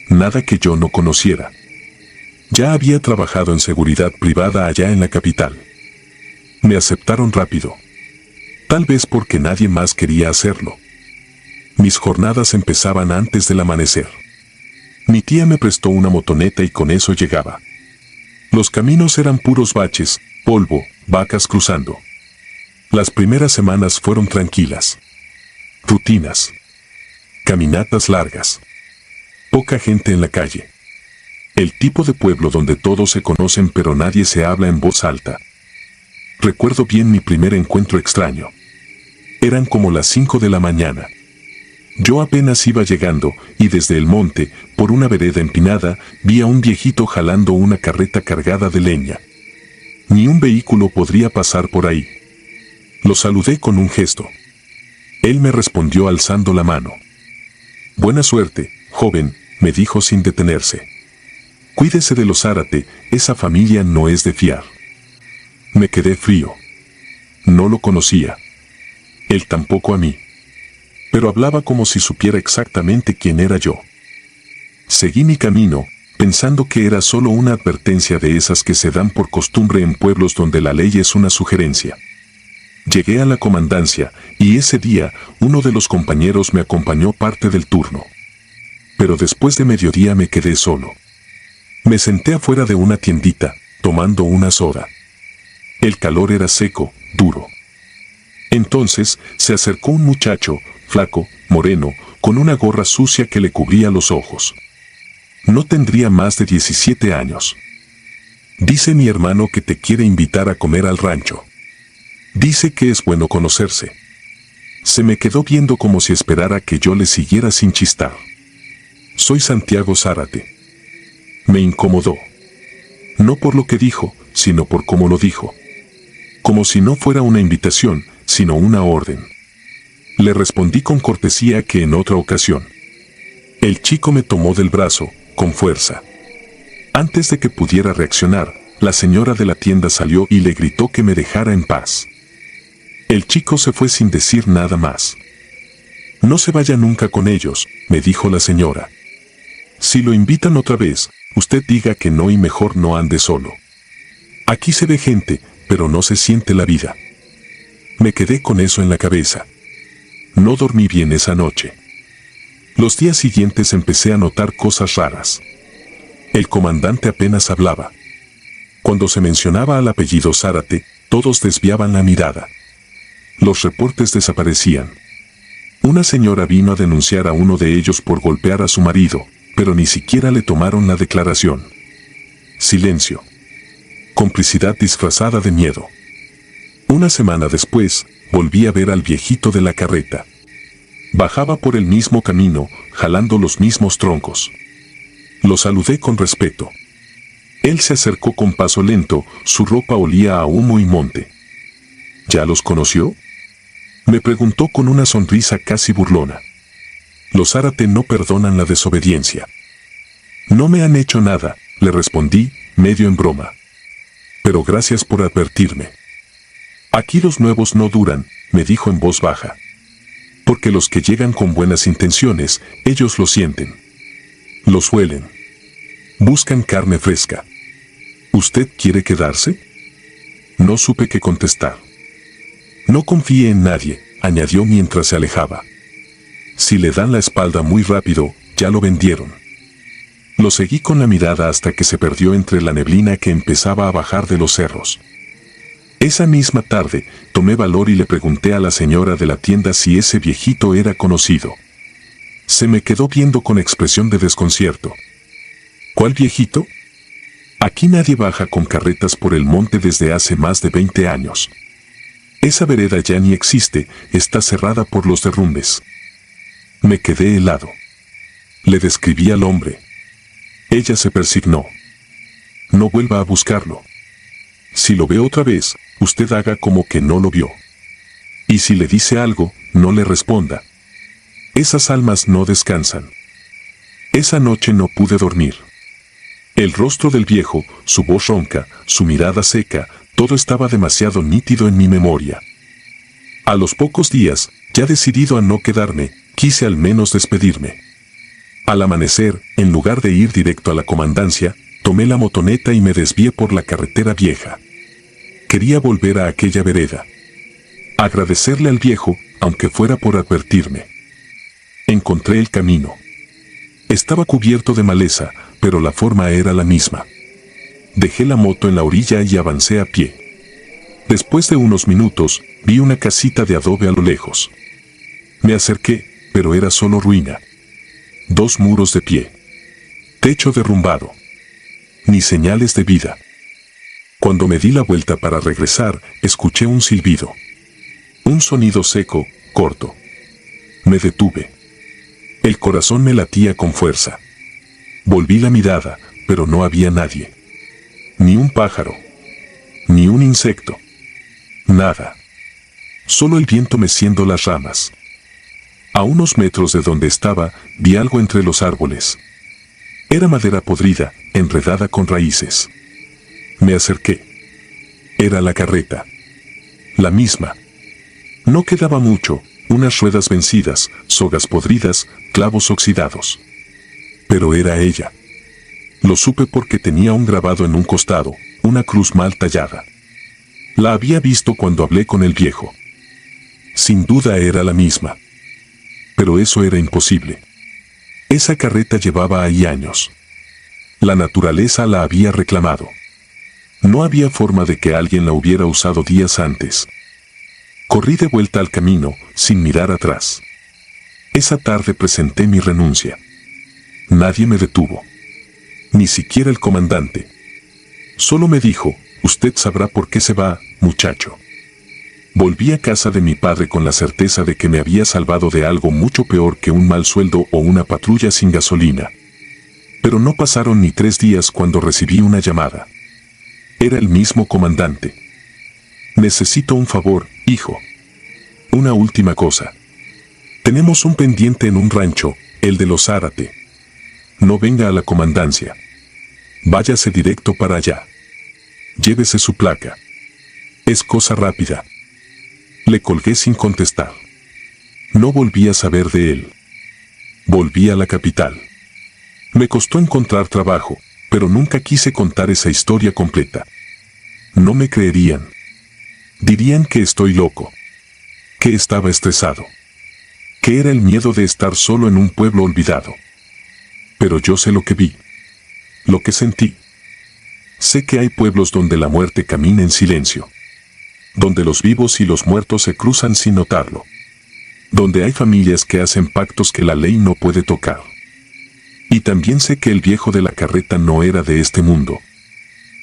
Nada que yo no conociera. Ya había trabajado en seguridad privada allá en la capital. Me aceptaron rápido. Tal vez porque nadie más quería hacerlo. Mis jornadas empezaban antes del amanecer. Mi tía me prestó una motoneta y con eso llegaba. Los caminos eran puros baches, polvo, vacas cruzando. Las primeras semanas fueron tranquilas. Rutinas. Caminatas largas. Poca gente en la calle. El tipo de pueblo donde todos se conocen pero nadie se habla en voz alta. Recuerdo bien mi primer encuentro extraño. Eran como las 5 de la mañana. Yo apenas iba llegando, y desde el monte, por una vereda empinada, vi a un viejito jalando una carreta cargada de leña. Ni un vehículo podría pasar por ahí. Lo saludé con un gesto. Él me respondió alzando la mano. Buena suerte, joven, me dijo sin detenerse. Cuídese de los Zárate, esa familia no es de fiar. Me quedé frío. No lo conocía. Él tampoco a mí. Pero hablaba como si supiera exactamente quién era yo. Seguí mi camino, pensando que era solo una advertencia de esas que se dan por costumbre en pueblos donde la ley es una sugerencia. Llegué a la comandancia, y ese día, uno de los compañeros me acompañó parte del turno. Pero después de mediodía me quedé solo. Me senté afuera de una tiendita, tomando una soda. El calor era seco, duro. Entonces, se acercó un muchacho, flaco, moreno, con una gorra sucia que le cubría los ojos. No tendría más de 17 años. Dice mi hermano que te quiere invitar a comer al rancho. Dice que es bueno conocerse. Se me quedó viendo como si esperara que yo le siguiera sin chistar. Soy Santiago Zárate. Me incomodó. No por lo que dijo, sino por cómo lo dijo. Como si no fuera una invitación, sino una orden. Le respondí con cortesía que en otra ocasión. El chico me tomó del brazo, con fuerza. Antes de que pudiera reaccionar, la señora de la tienda salió y le gritó que me dejara en paz. El chico se fue sin decir nada más. No se vaya nunca con ellos, me dijo la señora. Si lo invitan otra vez, usted diga que no y mejor no ande solo. Aquí se ve gente, pero no se siente la vida. Me quedé con eso en la cabeza. No dormí bien esa noche. Los días siguientes empecé a notar cosas raras. El comandante apenas hablaba. Cuando se mencionaba al apellido Zárate, todos desviaban la mirada. Los reportes desaparecían. Una señora vino a denunciar a uno de ellos por golpear a su marido, pero ni siquiera le tomaron la declaración. Silencio. Complicidad disfrazada de miedo. Una semana después, volví a ver al viejito de la carreta. Bajaba por el mismo camino, jalando los mismos troncos. Lo saludé con respeto. Él se acercó con paso lento, su ropa olía a humo y monte. ¿Ya los conoció?, me preguntó con una sonrisa casi burlona. Los Zárate no perdonan la desobediencia. No me han hecho nada, le respondí, medio en broma. Pero gracias por advertirme. Aquí los nuevos no duran, me dijo en voz baja. Porque los que llegan con buenas intenciones, ellos lo sienten. Lo suelen. Buscan carne fresca. ¿Usted quiere quedarse? No supe qué contestar. No confíe en nadie, añadió mientras se alejaba. Si le dan la espalda muy rápido, ya lo vendieron. Lo seguí con la mirada hasta que se perdió entre la neblina que empezaba a bajar de los cerros. Esa misma tarde, tomé valor y le pregunté a la señora de la tienda si ese viejito era conocido. Se me quedó viendo con expresión de desconcierto. ¿Cuál viejito? Aquí nadie baja con carretas por el monte desde hace más de 20 años. Esa vereda ya ni existe, está cerrada por los derrumbes. Me quedé helado. Le describí al hombre. Ella se persignó. No vuelva a buscarlo. Si lo ve otra vez, usted haga como que no lo vio. Y si le dice algo, no le responda. Esas almas no descansan. Esa noche no pude dormir. El rostro del viejo, su voz ronca, su mirada seca, todo estaba demasiado nítido en mi memoria. A los pocos días, ya decidido a no quedarme, quise al menos despedirme. Al amanecer, en lugar de ir directo a la comandancia, tomé la motoneta y me desvié por la carretera vieja. Quería volver a aquella vereda. Agradecerle al viejo, aunque fuera por advertirme. Encontré el camino. Estaba cubierto de maleza, pero la forma era la misma. Dejé la moto en la orilla y avancé a pie. Después de unos minutos, vi una casita de adobe a lo lejos. Me acerqué, pero era solo ruina. 2 muros de pie. Techo derrumbado. Ni señales de vida. Cuando me di la vuelta para regresar, escuché un silbido. Un sonido seco, corto. Me detuve. El corazón me latía con fuerza. Volví la mirada, pero no había nadie. Ni un pájaro. Ni un insecto. Nada. Solo el viento meciendo las ramas. A unos metros de donde estaba, vi algo entre los árboles. Era madera podrida, enredada con raíces. Me acerqué. Era la carreta. La misma. No quedaba mucho, unas ruedas vencidas, sogas podridas, clavos oxidados. Pero era ella. Lo supe porque tenía un grabado en un costado, una cruz mal tallada. La había visto cuando hablé con el viejo. Sin duda era la misma. Pero eso era imposible. Esa carreta llevaba ahí años. La naturaleza la había reclamado. No había forma de que alguien la hubiera usado días antes. Corrí de vuelta al camino, sin mirar atrás. Esa tarde presenté mi renuncia. Nadie me detuvo. Ni siquiera el comandante. Solo me dijo, usted sabrá por qué se va, muchacho. Volví a casa de mi padre con la certeza de que me había salvado de algo mucho peor que un mal sueldo o una patrulla sin gasolina. Pero no pasaron ni 3 días cuando recibí una llamada. Era el mismo comandante. Necesito un favor, hijo. Una última cosa. Tenemos un pendiente en un rancho, el de los Zárate. No venga a la comandancia. Váyase directo para allá. Llévese su placa. Es cosa rápida. Le colgué sin contestar. No volví a saber de él. Volví a la capital. Me costó encontrar trabajo, pero nunca quise contar esa historia completa. No me creerían. Dirían que estoy loco. Que estaba estresado. que era el miedo de estar solo en un pueblo olvidado. Pero yo sé lo que vi, lo que sentí. Sé que hay pueblos donde la muerte camina en silencio, donde los vivos y los muertos se cruzan sin notarlo, donde hay familias que hacen pactos que la ley no puede tocar. Y también sé que el viejo de la carreta no era de este mundo,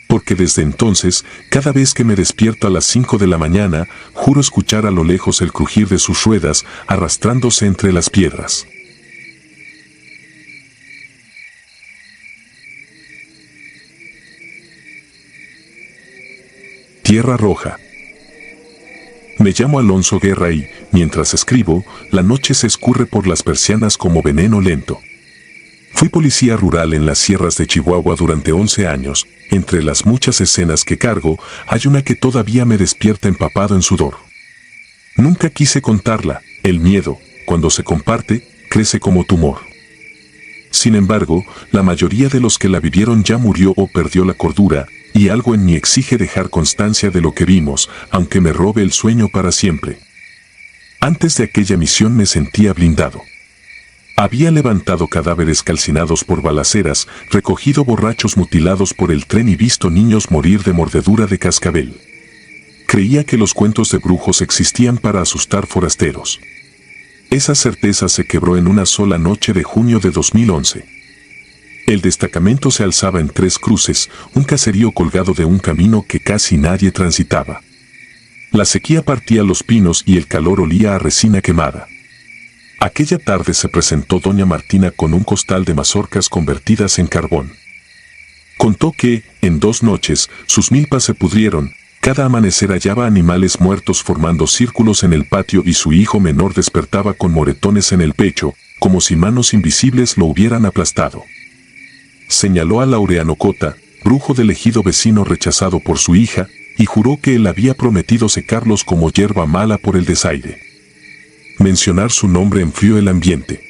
porque desde entonces, cada vez que me despierto a las 5 de la mañana, juro escuchar a lo lejos el crujir de sus ruedas arrastrándose entre las piedras. Tierra Roja. Me llamo Alonso Guerra y, mientras escribo, la noche se escurre por las persianas como veneno lento. Fui policía rural en las sierras de Chihuahua durante 11 años. Entre las muchas escenas que cargo, hay una que todavía me despierta empapado en sudor. Nunca quise contarla. El miedo, cuando se comparte, crece como tumor. Sin embargo, la mayoría de los que la vivieron ya murió o perdió la cordura, y algo en mí exige dejar constancia de lo que vimos, aunque me robe el sueño para siempre. Antes de aquella misión me sentía blindado. Había levantado cadáveres calcinados por balaceras, recogido borrachos mutilados por el tren y visto niños morir de mordedura de cascabel. Creía que los cuentos de brujos existían para asustar forasteros. Esa certeza se quebró en una sola noche de junio de 2011. El destacamento se alzaba en Tres Cruces, un caserío colgado de un camino que casi nadie transitaba. La sequía partía los pinos y el calor olía a resina quemada. Aquella tarde se presentó doña Martina con un costal de mazorcas convertidas en carbón. Contó que, en 2 noches, sus milpas se pudrieron, cada amanecer hallaba animales muertos formando círculos en el patio y su hijo menor despertaba con moretones en el pecho, como si manos invisibles lo hubieran aplastado. Señaló a Laureano Cota, brujo del ejido vecino rechazado por su hija, y juró que él había prometido secarlos como hierba mala por el desaire. Mencionar su nombre enfrió el ambiente.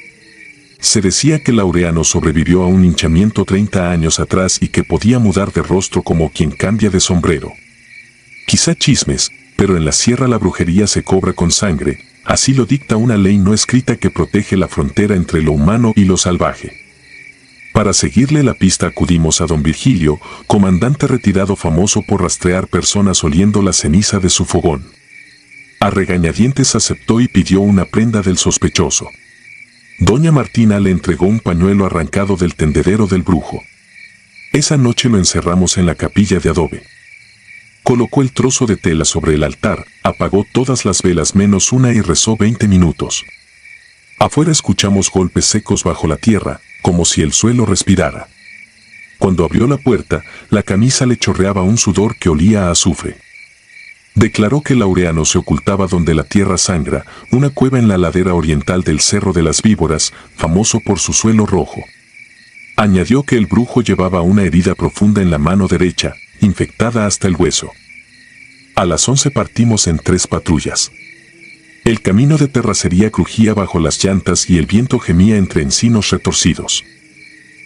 Se decía que Laureano sobrevivió a un hinchamiento 30 años atrás y que podía mudar de rostro como quien cambia de sombrero. Quizá chismes, pero en la sierra la brujería se cobra con sangre, así lo dicta una ley no escrita que protege la frontera entre lo humano y lo salvaje. Para seguirle la pista acudimos a don Virgilio, comandante retirado famoso por rastrear personas oliendo la ceniza de su fogón. A regañadientes aceptó y pidió una prenda del sospechoso. Doña Martina le entregó un pañuelo arrancado del tendedero del brujo. Esa noche lo encerramos en la capilla de adobe. Colocó el trozo de tela sobre el altar, apagó todas las velas menos una y rezó 20 minutos. Afuera escuchamos golpes secos bajo la tierra, como si el suelo respirara. Cuando abrió la puerta, la camisa le chorreaba un sudor que olía a azufre. Declaró que Laureano se ocultaba donde la tierra sangra, una cueva en la ladera oriental del Cerro de las Víboras, famoso por su suelo rojo. Añadió que el brujo llevaba una herida profunda en la mano derecha, infectada hasta el hueso. A las 11 partimos en 3 patrullas. El camino de terracería crujía bajo las llantas y el viento gemía entre encinos retorcidos.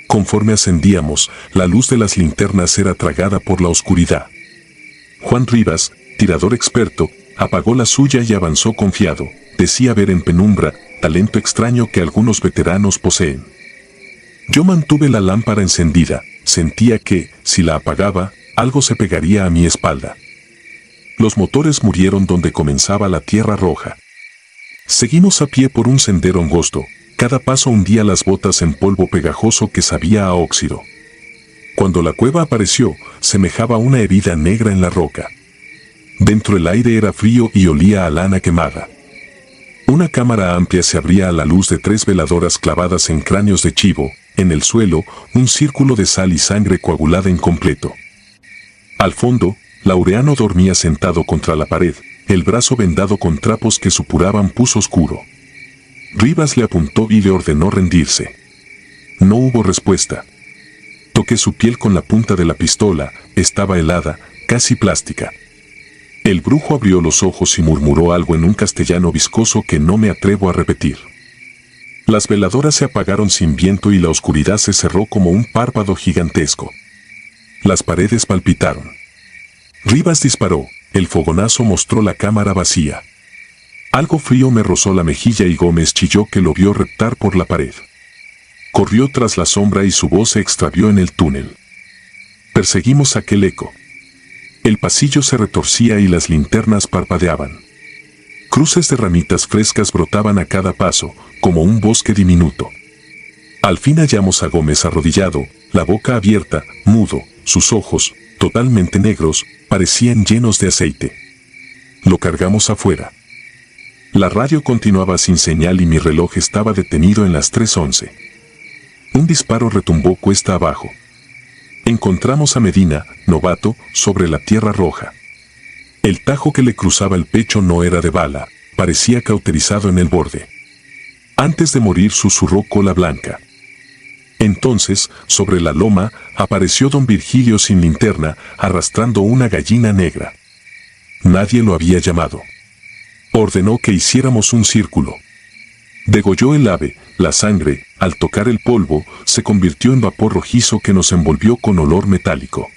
Conforme ascendíamos, la luz de las linternas era tragada por la oscuridad. Juan Rivas, tirador experto, apagó la suya y avanzó confiado. Decía ver en penumbra, talento extraño que algunos veteranos poseen. Yo mantuve la lámpara encendida, sentía que, si la apagaba, algo se pegaría a mi espalda. Los motores murieron donde comenzaba la Tierra Roja. Seguimos a pie por un sendero angosto, cada paso hundía las botas en polvo pegajoso que sabía a óxido. Cuando la cueva apareció, semejaba una herida negra en la roca. Dentro el aire era frío y olía a lana quemada. Una cámara amplia se abría a la luz de 3 veladoras clavadas en cráneos de chivo, en el suelo, un círculo de sal y sangre coagulada incompleto. Al fondo, Laureano dormía sentado contra la pared, el brazo vendado con trapos que supuraban pus oscuro. Rivas le apuntó y le ordenó rendirse. No hubo respuesta. Toqué su piel con la punta de la pistola, estaba helada, casi plástica. El brujo abrió los ojos y murmuró algo en un castellano viscoso que no me atrevo a repetir. Las veladoras se apagaron sin viento y la oscuridad se cerró como un párpado gigantesco. Las paredes palpitaron. Rivas disparó, el fogonazo mostró la cámara vacía. Algo frío me rozó la mejilla y Gómez chilló que lo vio reptar por la pared. Corrió tras la sombra y su voz se extravió en el túnel. Perseguimos aquel eco. El pasillo se retorcía y las linternas parpadeaban. Cruces de ramitas frescas brotaban a cada paso, como un bosque diminuto. Al fin hallamos a Gómez arrodillado, la boca abierta, mudo, sus ojos, totalmente negros, parecían llenos de aceite. Lo cargamos afuera. La radio continuaba sin señal y mi reloj estaba detenido en las 3:11. Un disparo retumbó cuesta abajo. Encontramos a Medina, novato, sobre la tierra roja. El tajo que le cruzaba el pecho no era de bala, parecía cauterizado en el borde. Antes de morir susurró Cola Blanca. Entonces, sobre la loma, apareció don Virgilio sin linterna, arrastrando una gallina negra. Nadie lo había llamado. Ordenó que hiciéramos un círculo. Degolló el ave, la sangre, al tocar el polvo, se convirtió en vapor rojizo que nos envolvió con olor metálico.